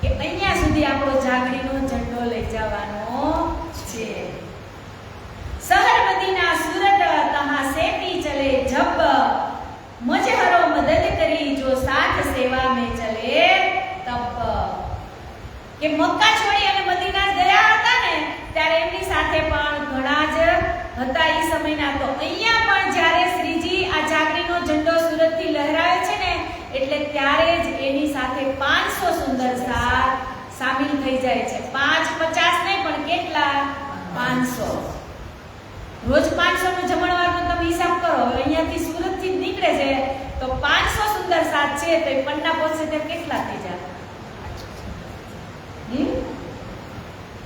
કે અહીંયા સુધી આપણો ઝાકળીનો ઝંડો લઈ જવાનો છે. શહેર મદીના સુરત તહા સેપી ચલે જબ મજહરો મદદ કરી જો સાથ સેવા में चले तब કે મક્કા છોડી અને મદીના ગયા હતા ને ત્યારે એમની સાથે પણ ઘણા જ હતા એ સમયના. તો અહીંયા પણ જ્યારે શ્રીજી આ ઝાકળીનો ઝંડો સુરતથી લહેરાવે છે ને એટલે ત્યારે જ એની સાથે 500 સુંદર સાથ સામેલ થઈ જાય છે. 550 નહીં પણ કેટલા? 500. રોજ 500 નો જમણવારનો તમે હિસાબ કરો. અહીંયાથી સુરતથી નીકળે છે તો 500 સુંદર સાથ છે તો એ પન્ના પહોંચે ત્યારે કેટલા થઈ જાય?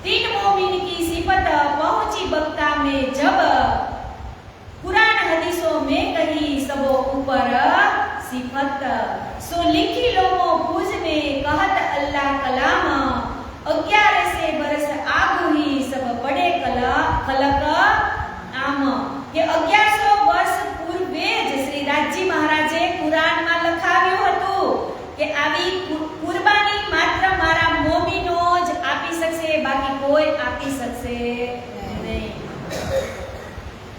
तीन मोमिन की सिफत पहुंची बक्का में जब कुरान हदीसों में कही सबो ऊपर सिफत सो लिखी लोगों पूज में कहत अल्लाह कलाम 11 से बरस आगु ही सब बड़े खलक आम કે 1100 વર્ષ પૂર્વે જ શ્રી રાજજી મહારાજે કુરાનમાં લખાવ્યું હતું કે આવી કુરબાની માત્ર મારા મોમીનો જ આપી શકશે, બાકી કોઈ આપી શકશે નહીં.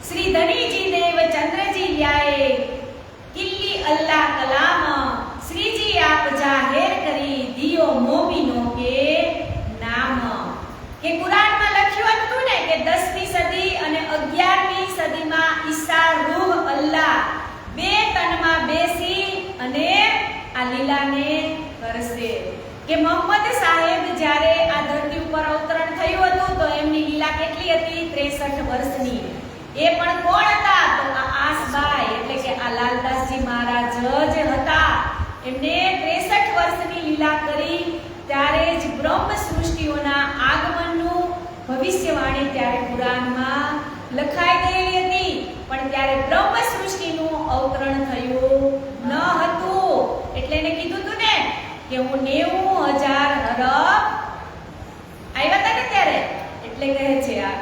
શ્રી ધનીજી દેવ ચંદ્રજી લ્યાએ કિલ્લી અલ્લાહ કલામ શ્રીજી આપ જાહેર કરી દિયો મોમીનો કે નામ. કે કુરાનમાં લખ્યું હતું ને કે 10મી સદી અને 11મી સદીમાં ઈસા રૂહ અલ્લાહ બે તનમાં બેસી અને આ લીલાને કરશે. કે મોહમ્મદ સાહેબ જ્યારે આ ધરતી ઉપર અવતરણ થયું હતું તો એમની લીલા કેટલી હતી? 63 વર્ષની. એ પણ કોણ હતા? તો આ આસબાઈ એટલે કે આ લાલદાસજી મહારાજ જ હતા. એમને 63 વર્ષની લીલા કરી ત્યારે જ બ્રહ્મ સૃષ્ટિઓના આગમનનું ભવિષ્યવાણી ત્યારે કુરાનમાં લખાઈ ગયેલી હતી. પણ ત્યારે બ્રહ્મ સૃષ્ટિનું અવતરણ થયું ન હતું. એટલે એને કીધું હતું ને કે હું 90,000 અરબ આવ્યા હતા ને ત્યારે. એટલે કહે છે આ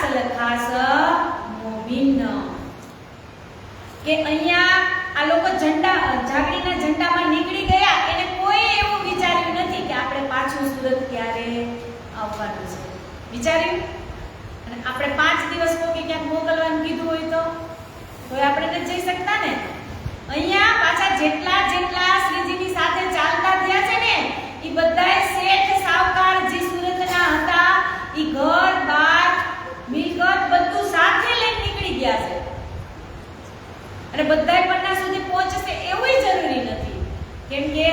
ખાસ મોમીન. કે અહીંયા આ લોકો જાગણીના ઝંડામાં નીકળી ગયા, એને કોઈ એવું વિચાર્યું નથી કે આપણે પાછું સુરત ક્યારે આવવાનું છે. વિચાર્યું? અને આપણે 5 દિવસ કોકે ક્યાંક મોકલવાનું કીધું હોય તો આપણે નથી જઈ શકતા ને. અહીંયા પાછા જેટલા શ્રીજીની સાથે ચાલતા થયા છે ને, એ બધાય શેઠ સાવકાર જે સુરતના હતા, એ ઘર બાર મિલકત બધું સાથે લઈને નીકળી ગયા છે. અને બધાય પન્ના સુધી પહોંચશે એવું જરૂરી નથી, કેમ કે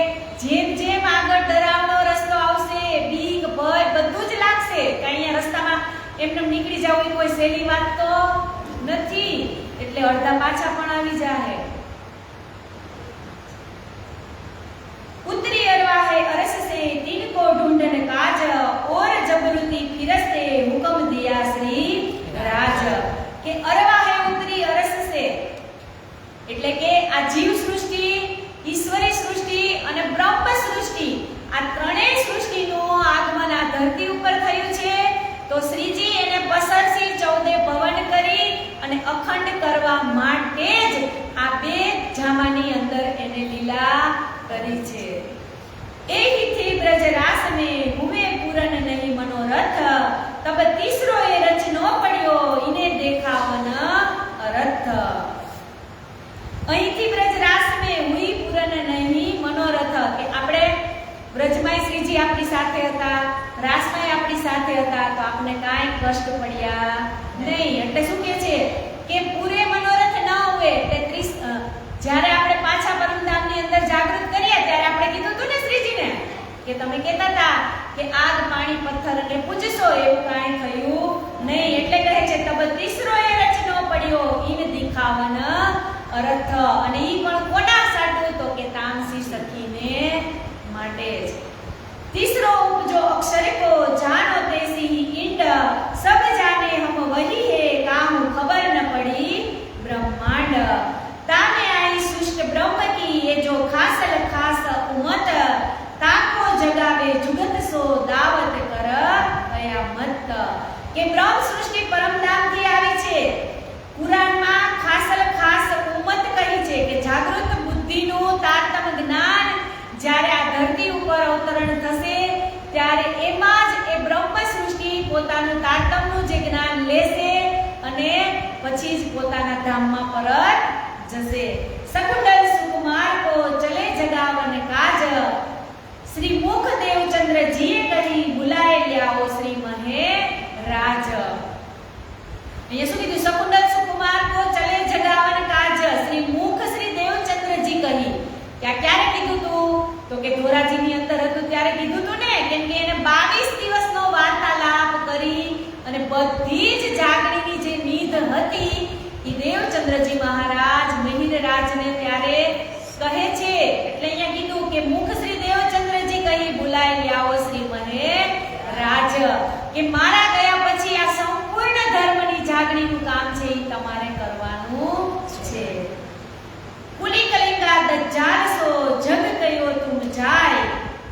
જેમ આગળ ડરાવનો રસ્તો આવશે, બીક ભય બધું જ લાગશે. કે અહીંયા રસ્તામાં એમને નીકળી જાવ એ કોઈ સહેલી વાત તો નથી. એટલે અડધા પાછા પણ આવી જાય. ઉતરી અરવા है अरस से तीन को ढूंढन काज और जबरूती फिरस्ते हुक्म दिया श्री राज. કે અરવા है उतरी अरस से એટલે કે આ જીવ સૃષ્ટિ, ઈશ્વરી સૃષ્ટિ અને બ્રહ્મ સૃષ્ટિ, આ ત્રણેય સૃષ્ટિનું આગમન આ ધરતી ઉપર થયું છે. તો શ્રીજી એને પસરસી 14 ભવન કરી અને અખંડ કરવા માટે જ આ બે જામાની અંદર એને લીલા કરી છે. એહીથી બ્રજરાસ में हुए पूरन नहीं मनोरथ, तब तीसरो એ રચનો પડ્યો ઇને દેખાવન અરથ. અહીંથી બ્રજરાસ में हुई पूरन नहीं मनोरथ, કે આપણે બ્રજમાં શ્રીજી આપણી સાથે હતા, રાસમાં આપણી સાથે હતા, તો આપણે કાંઈ કષ્ટ પડ્યા નહીં. એટલે શું કહે છે કે પૂરે મનોરથ ન હોય. એટલે જ્યારે આપણે પાછા પરમધામની અંદર જાગૃત કર્યા ત્યારે આપણે કીધું હતું ને શ્રીજીને કે તમે કહેતા હતા કે આગ પાણી પથ્થર અને પૂજશો, એવું કાંઈ થયું નહીં. એટલે કહે છે તબ તીસરો એ રચનો પડ્યો ઇન દિખાવન અરથ. અને ઈ પણ કોના સાટું? તો કે તામસી સખીને માટે જ. तीसरो उपजो अक्षर को जानो तेसी ही इंड, सब जाने हम वही है काम खबर न पड़ी ब्रह्मांड. तामे आई सृष्ट ब्रह्म की ये जो खासल खास उमत, ताको जगावे जुगत सो दावत कर कयामत. કે બ્રહ્મ સૃષ્ટિ પરમધામ થી આવી છે. પુરાણમાં ખાસલ ખાસ ઉમત કહી છે કે જાગૃત બુદ્ધિનું તારતમ જ્ઞાન જ્યારે આ ધરતી ઉપર અવતરણ થશે ત્યારે એમાં જ એ બ્રહ્મ સૃષ્ટિ પોતાનું તારતમનું જે જ્ઞાન લેશે અને પછી જ પોતાના ધામમાં પરત જશે. સકુંડલ સુકુમાર કો ચલે જગાવન કાજ, શ્રી મુખ દેવચંદ્ર જીએ કહી બુલાએ લ્યાઓ શ્રી મહે રાજ. અહીંયા શું કીધું? સકુંડલ સુકુમાર કો ચલે જગાવન કાજ, શ્રી મુખ શ્રી દેવચંદ્રજી કહી. ક્યારે કીધું તું? તો કે ધોરાજીની અંદર હતું ત્યારે કીધું તું ને, કેમ કે એને 22 દિવસનો વાર્તાલાપ કરી અને બધી જ જાગણીની જે નીધ હતી એ દેવચંદ્રજી મહારાજ મિહિરરાજને ત્યારે કહે છે. એટલે અહીંયા કીધું કે મુખ શ્રી દેવચંદ્રજી કહી બુલાઈ લ્યાઓ શ્રી મહે રાજ. કે મારા ગયા પછી આ સંપૂર્ણ ધર્મની જાગણીનું કામ છે એ તમારે કરવાનું છે. કુલી કલિંગા દજ્જાલ સો જગ કયો તુમ જાય,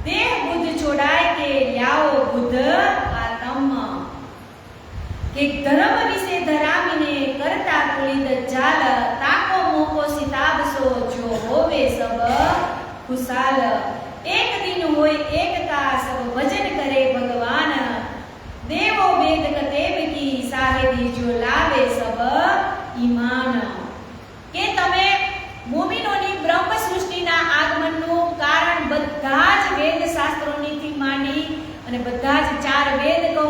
દેહ બુદ્ધ છોડાય કે લ્યાઓ બુદ્ધ આતમ. કે ધર્મ વિશે ધરામીને કરતા કુલી દજ્જાલ, તાકો મોકો સિતાબ સો જો હોવે સબ ખુશાલ. એક દિન હોય એકતા સબ ભજન કરે ભગવાન, દેવો વેદ કતેબ કી સાહેબી જો લાવે સબ ઈમાન. કે તમે મોમીનોની બ્રહ્મ સૃષ્ટિના આગમનનું કારણ બધા જ વેદ શાસ્ત્રોનીથી માંડી અને બધા જ 4 વેદ કહો,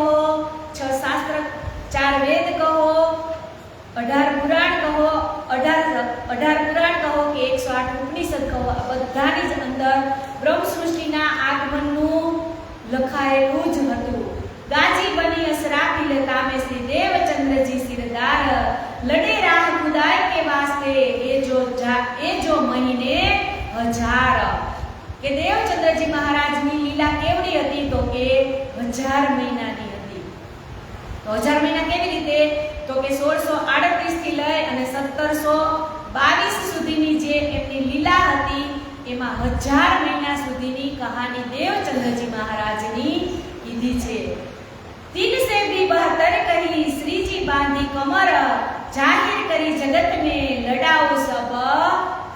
6 શાસ્ત્ર, 4 વેદ કહો, 18 પુરાણ કહો, 18 પુરાણ કહો કે 108 ઉપનિષદ કહો, આ બધાની જ અંદર બ્રહ્મ સૃષ્ટિના આગમનનું લખાયેલું જ હતું. ગાજી બની અસરાફી લતા में श्री देवचंद्र जी सिरदार, लड़े राह खुदाई के वास्ते ए जो महीने हजार. કે દેવચંદ્રજી મહારાજની લીલા કેવડી હતી? તો કે 1000 મહિનાની હતી. તો 1000 મહિના કેવી રીતે? તો કે 1638 થી લઈ અને 1722 સુધીની જે એમની લીલા હતી એમાં 1000 મહિના સુધીની કહાની દેવચંદ્રજી મહારાજની કીધી છે. 3 से भी 72 કહી શ્રીજી कमर जाहिर करी जगत में लड़ाओ सब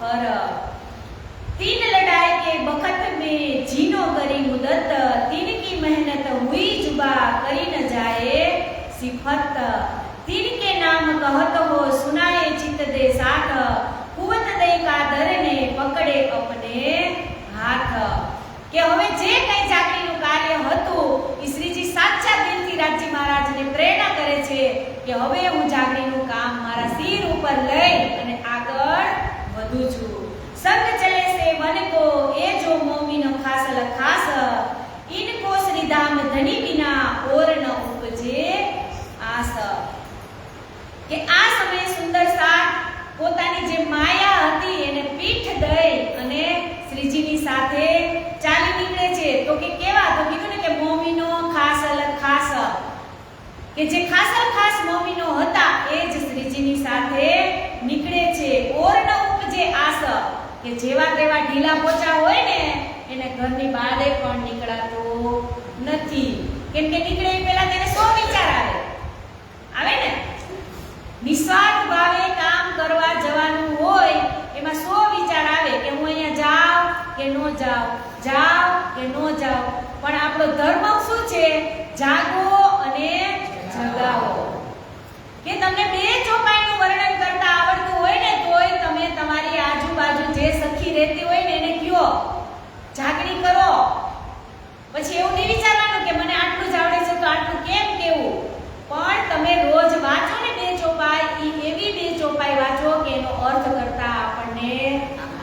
पर। तीन लड़ाई के बखत में जीनो करी मुदत, तीन की मेहनत हुई जुबा करी न जाए सिफत। तीन के नाम कहत हो सुनाए चित दे साथ, कुवत दे कादर ने पकड़े अपने हाथ। કે હવે જે કઈ જાગરીનું કાર્ય હતું એ શ્રીજી સાચા દિલથી રાજી મહારાજને પ્રેરણા કરે છે કે હવે હું જાગરીનું કામ મારા સિર ઉપર લઈ અને આગળ વધું છું। સંગ ચલે સે વન કો એ જો મોમીનો ખાસલ ખાસ, ઇनको શ્રીધામ ધની વિના ઓર ન ઉપજે આસ। કે આ સમયે સુંદર સાથ પોતાની જે માયા હતી એને પીઠ દઈ અને શ્રીજીની સાથે ચાલી નીકળે છે। તો કે કેવા, તો કીધું ને કે મોમીનો ખાસલ ખાસ, કે જે ખાસલ ખાસ મોમીનો હતા એ જ શ્રીજીની સાથે નીકળે છે। ઓર ન ઉપજે આસ, કે જેવા તેવા ઢીલા પોચા હોય ને એને ઘરની બહાર પણ નીકળાતો નથી, કેમ કે નીકળે પહેલા તેને 100 વિચાર આવે ને। નિસ્વાર્થ ભાવે કામ કરવા જવાનું હોય એમાં 100 વિચાર આવે કે હું અહીંયા જાઉં કે નો જાઉં, જાઉં કે નો જાઉં, પણ આપણો ધર્મ શું છે? જાગો અને જગાવો। કે તમને બે ચોપાઈનું વર્ણન કરતા આવડતું હોય ને તોય તમે તમારી આજુબાજુ જે સખી રહેતી હોય ને એને કયો જાગણી કરો। પછી એવું નહીં વિચારવાનું કે મને આટલું જ આવડે છે તો આટલું કેમ કેવું, પણ તમે રોજ વાંચો ને બે ચોપાઈ, ઈ એવી બે ચોપાઈ વાંચો કે એનો અર્થ કરતા આપણને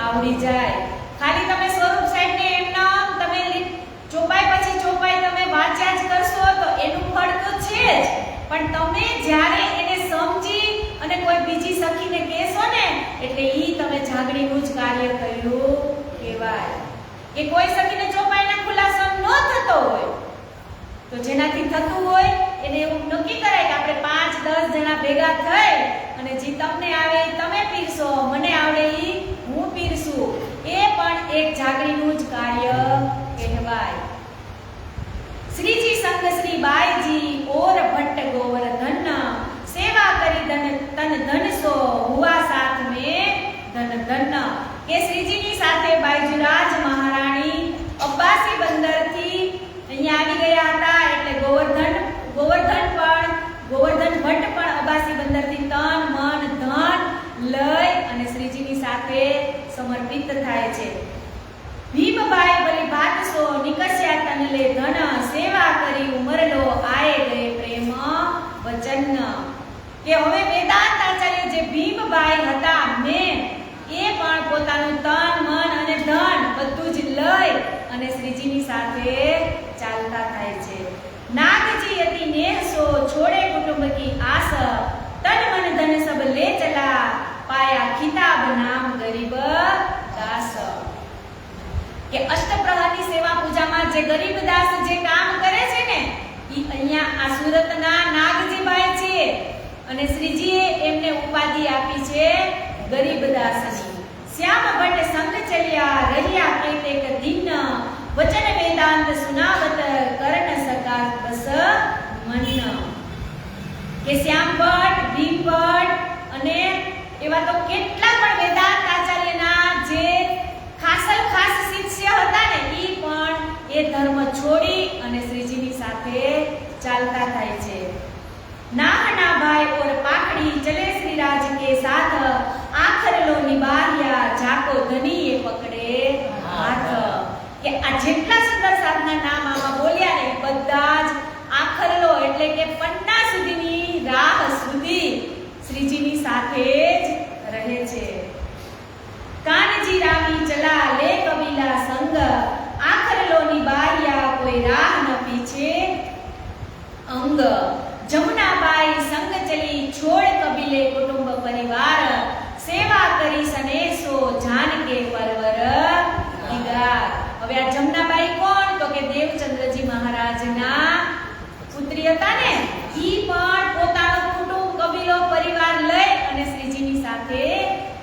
આવડી જાય। ખાલી તમે સ્વરૂપ સાહેબને એમના તમે ચોપાઈ પછી ચોપાઈ તમે વાંચ્યા જ કરશો તો એનું ફળ તો છે જ, પણ તમે જ્યારે એને સમજી અને કોઈ બીજી સખીને કહેશો ને એટલે ઈ તમે જાગણીનું જ કાર્ય કર્યું કહેવાય। કે કોઈ સખીને ચોપાઈના ખુલાસો ન થતો હોય તો જેનાથી થતું હોય એને એવું નક્કી કરાય કે આપણે 5-10 જણા ભેગા થઈ અને જે તમને આવે તમે પીરસો, મને આવડે ઈ હું પીરસું, એ પણ એક જાગરીનું જ કાર્ય કહેવાય। શ્રીજી સંગ શ્રી બાઈજી ઓર ભટ્ટ ગોવર્ધન, સેવા કરી તન ધન સો હુआ साथ में धन धन। કે શ્રીજીની સાથે બાઈજીરાજ મહારાણી અબ્બાસી બંદરથી અહીંયા આવી ગયા હતા, એટલે ગોવર્ધન ભટ્ટ પણ અબ્બાસી બંદરથી તન મન ધન લઈ અને શ્રીજીની સાથે સમર્પિત થાય છે। ભીમભાઈ બલી ભાતસો નિકસ્યા તનલે ધન, સેવા કરી ઉમરલો આયે ગયે પ્રેમ વચન। કે હવે વેદાંત આચાર્ય જે ભીમભાઈ હતા મેં એ પણ પોતાનું તન મન અને ધન બધું જ લઈ અને શ્રીજીની સાથે ચાલતા થાય છે। नागजी अति नेह सो छोड़े कुटुंब की आस, तन मन धन सब ले चला पाया खिताब नाम गरीब दास। કે અષ્ટપ્રહરની સેવા પૂજામાં જે ગરીબદાસ જે કામ કરે છે ને ઈ અહીંયા આ સુરતના નાગજીભાઈ છે અને શ્રીજીએ એમને ઉપાધિ આપી છે ગરીબદાસની। શ્યામ ભટ્ટ સંગ ચલ્યા રહ્યા કેતેક દિન, વચન વેદાંત સુનાવત કરણ સકા બસ મન। કે શ્યામ ભટ્ટ, ભીમ ભટ્ટ અને એવા તો કેટલા પણ વેદાંત આચાર્યના જે ખાસલ ખાસ શિષ્ય હતા ને ઈ પણ એ ધર્મ છોડી અને શ્રીજીની સાથે ચાલતા થાય છે। નાહના ભાઈ ઓર પાકડી ચલે શ્રીરાજ કે સાથ, આખર લો નિબારિયા જાકો ધનીએ પકડે હાથ। કે આ જેટલા સુંદર સાધના નામ આમાં બોલ્યા ને બધા જ આખરલો એટલે કે પન્ના સુધીની રાહ સુધી શ્રીજીની સાથે જ રહે છે। કાનજી રામી ચલા લે કબીલા સંગ, આખરલો નિબારિયા કોઈ રાહ ન પીછે અંગ। જમુનાબાઈ સંગ ચલી છોડ કબીલે કુટુંબ પરિવાર, સેવા કરી સનેસો જાન કે પરવર દિગાર। હવે આ જમનાબાઈ કોણ? તો કે દેવચંદ્રજી મહારાજના પુત્રી હતા ને ઈ પણ પોતાનો કુટુંબ કબીલો પરિવાર લઈ અને શ્રીજીની સાથે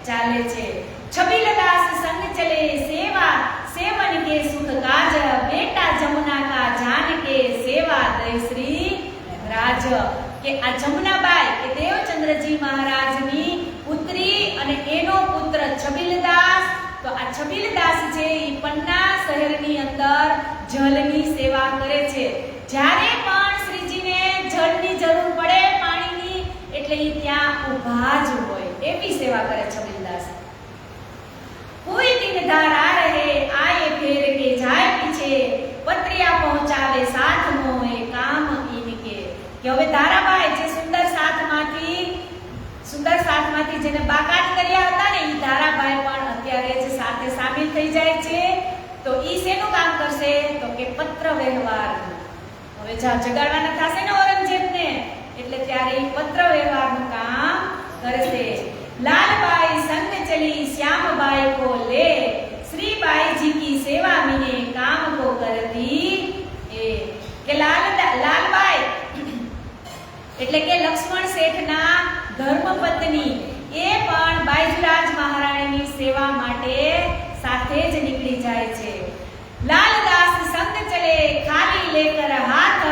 ચાલે છે। છબીલદાસ સંગ ચલે સેવા, સેવન કે સુખ કાજ, બેટા જમુના કા જાન કે સેવા દય શ્રી રાજ। કે આ જમનાબાઈ એ દેવચંદ્રજી મહારાજની પુત્રી અને એનો પુત્ર છબીલદાસ. તો આ છબીલદાસ છે એ પન્ના શહેરની અંદર જળની સેવા કરે છે. જ્યારે પણ શ્રીજીને જળની જરૂર પડે પાણીની એટલે એ ત્યાં ઊભા જ હોય એવી સેવા કરે છબીલદાસ. કોઈ દિન ધાર આ રહે આયે ફેર કે જાય પીછે પત્રિયા પહોંચાવે સાથનો એ કામ ઇનકે. કે હવે ધારાભાઈ જે સુંદર સાથમાંથી જેને બાકાત કર્યા હતા ને ઈ ધારાભાઈ પણ અત્યારે જ સાથે સામેલ થઈ જાય છે. તો ઈ શેનું કામ કરશે? તો કે પત્ર વ્યવહાર. હવે જગાડવાના થશે ને ઔરંગઝેબને એટલે ત્યારે ઈ પત્ર વ્યવહારનું કામ કરશે. लालबाई संग चली श्यामबाई को ले श्रीबाई जी की सेवा मीने काम को करती ए. કે લાલબાઈ એટલે કે લક્ષ્મણ શેઠના ધર્મપત્ની એ પણ બાઈજરાજ મહારાણીની સેવા માટે સાથે જ નીકળી જાય છે. લાલદાસ સંગ ચલે ખાલી લેકર હાથ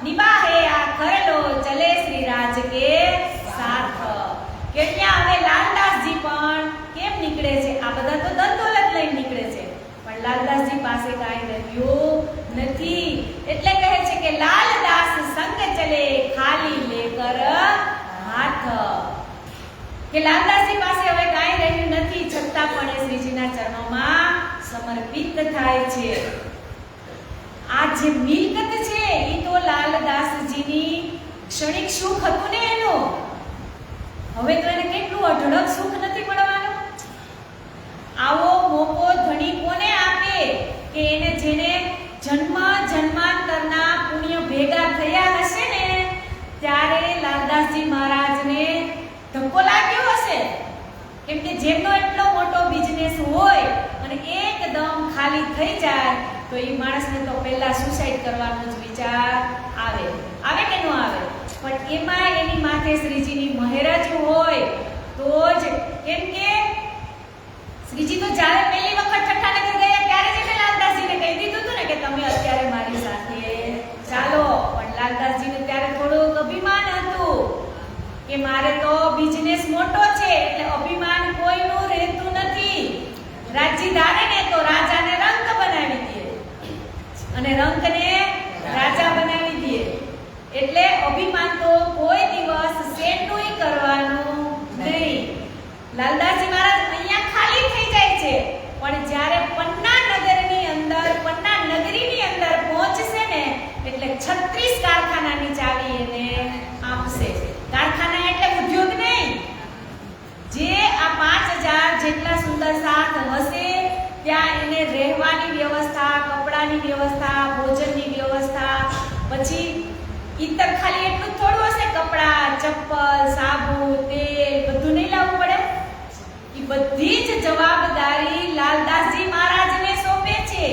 નિબાહે આ કરલો ચલે શ્રી રાજ કે સાથ. કે ત્યાં હવે લાલદાસજી પણ કેમ નીકળે છે? આ બધા તો ધન દોલત લઈને નીકળે છે પણ લાલદાસજી પાસે કાંઈ રહ્યું નથી એટલે કહે છે કે લાલદાસ સંગ ચલે ખાલી લેકર હાથ. કે લાલદાસજી પાસે હવે કાંઈ રહ્યું નથી છતાં પણ એ શ્રીજીના ચરણોમાં સમર્પિત થાય છે. આ જે મિલકત છે એ તો લાલદાસજીની ક્ષણિક સુખ હતું ને એનું. હવે તો એને કેટલું અઢળક સુખ નથી મળવાનું. આવો મોકો ધણી કોને આપે કે એને જેને જન્માંતરના પુણ્ય ભેગા થયા હશે ને ત્યારે લાલદાસજી મહારાજને ધક્કો લાગ્યો હશે. કેમ કે જેમનો એટલો મોટો બિઝનેસ હોય અને એકદમ ખાલી થઈ જાય તો એ માણસને તો પહેલા સુસાઇડ કરવાનો જ વિચાર આવે કે ન આવે? પણ એમાં એની માથે શ્રીજીની મહેર જ હોય તો જ. કેમ કે શ્રીજી તો જ્યારે પહેલી વખત ઠઠ્ઠાનગર ગયા ત્યારે જ એને લાલદાસજીને કહી દીધું હતું ને કે તમે અત્યારે મારી સાથે ચાલો. પણ લાલદાસજીને ત્યારે થોડુંક અભિમાન હતું કે મારે તો બિઝનેસ મોટો છે એટલે અભિમાન કોઈનું રહેતું નથી. રાજજી ધારે ને તો રાજાને રંક બનાવી દે અને રંકને રાજા બનાવી દે. એટલે અભિમાન તો કોઈ દિવસ સેટુય કરવાનું નહીં. લાલદાસજી મહારાજ અહીંયા ખાલી થઈ જાય છે પણ જ્યારે પન્ના નગરીની અંદર પહોંચશે ને એટલે 36 કારખાનાની ચાવી એને આપશે. કારખાના એટલે ઉદ્યોગ નહીં. જે આ 5000 જેટલા સુંદર સાથ હશે ત્યાં એને રહેવાની વ્યવસ્થા, કપડાની વ્યવસ્થા, ભોજનની વ્યવસ્થા, પછી ઈતર ખાલી એટલું થોડું હશે, કપડા, ચપ્પલ, સાબુ, તેલ બધું નહીં લાવવું પડે. એ બધી જ જવાબદારી લાલદાસજી મહારાજને સોંપે છે.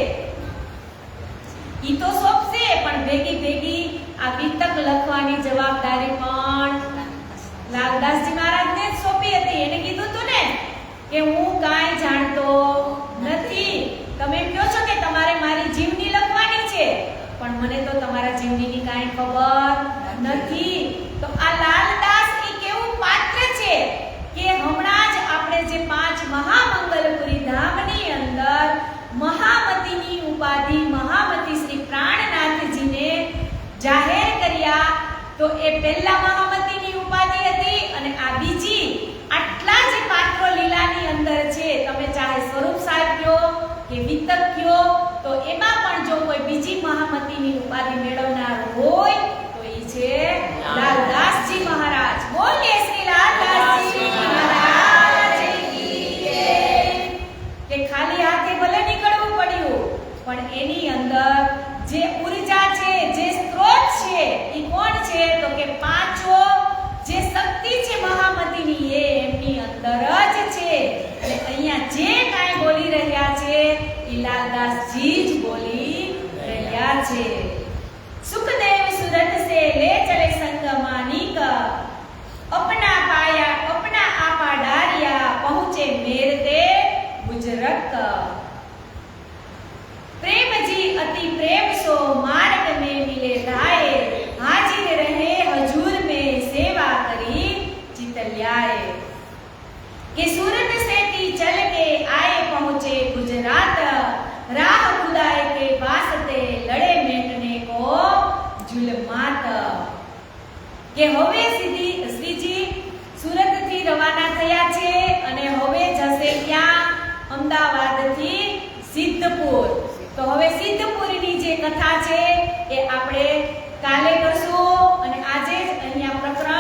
ઈ તો સોંપશે પણ ભેગી આ વિતક લખવાની જવાબદારી પણ લાલદાસજી મહારાજને જ સોંપી હતી. એને કીધું હતું ને કે હું કાંઈ જાણતો નથી. તમે કહો છો કે તમારે મારી જીવની લખવાની છે પણ મને તો તમારા જીવનીની કાંઈ ખબર નથી. તો આ લાલદાસ એ કેવું પાત્ર છે કે હમણાં જ આપણે જે 5 મહામંગલપુરી ધામની અંદર મહામતીની ઉપાધિ મહામતી શ્રી પ્રાણનાથજીને જાહેર કર્યા. તો એ પહેલા મહામતીની ઉપાધિ હતી અને આ બીજી. આટલા જ પાત્રો લીલાની અંદર છે. તમે ચાહે સ્વરૂપ સાહેબ કયો કે વિતક કયો તો એમાં પણ જો કોઈ બીજી મહામતીની ઉપાધિ મેળવનાર હોય તો એ છે લાલદાસજી મહારાજ. બોલીએ શ્રી લાલદાસજી મહારાજ કી જય. કે ખાલી હાથે ભલે નીકળવું પડ્યું પણ એની અંદર જે ઉર્જા છે, જે સ્ત્રોત છે એ કોણ છે? તો કે પાંચો જે શક્તિ છે મહામતીની એ એમની અંદર જ છે. અને અહીંયા જે કાંઈ બોલી રહ્યા છે એ લાલદાસજી જ બોલી રહ્યા છે. સુખદેવ સુરત સે લે ચલે સંગ માનિક अपना आपा डारिया पहुंचे मेरते गुजरत. प्रेम जी अति प्रेम सो मार्ग में मिले राय हाजिर रहे हजूर में से હવે શ્રીજી સુરતથી રવાના થયા છે અને હવે જશે ક્યાં? અમદાવાદથી સિદ્ધપુર. તો હવે સિદ્ધપુરની જે કથા છે એ આપણે કાલે કરશું અને આજે જ અહીંયા પ્રકરણ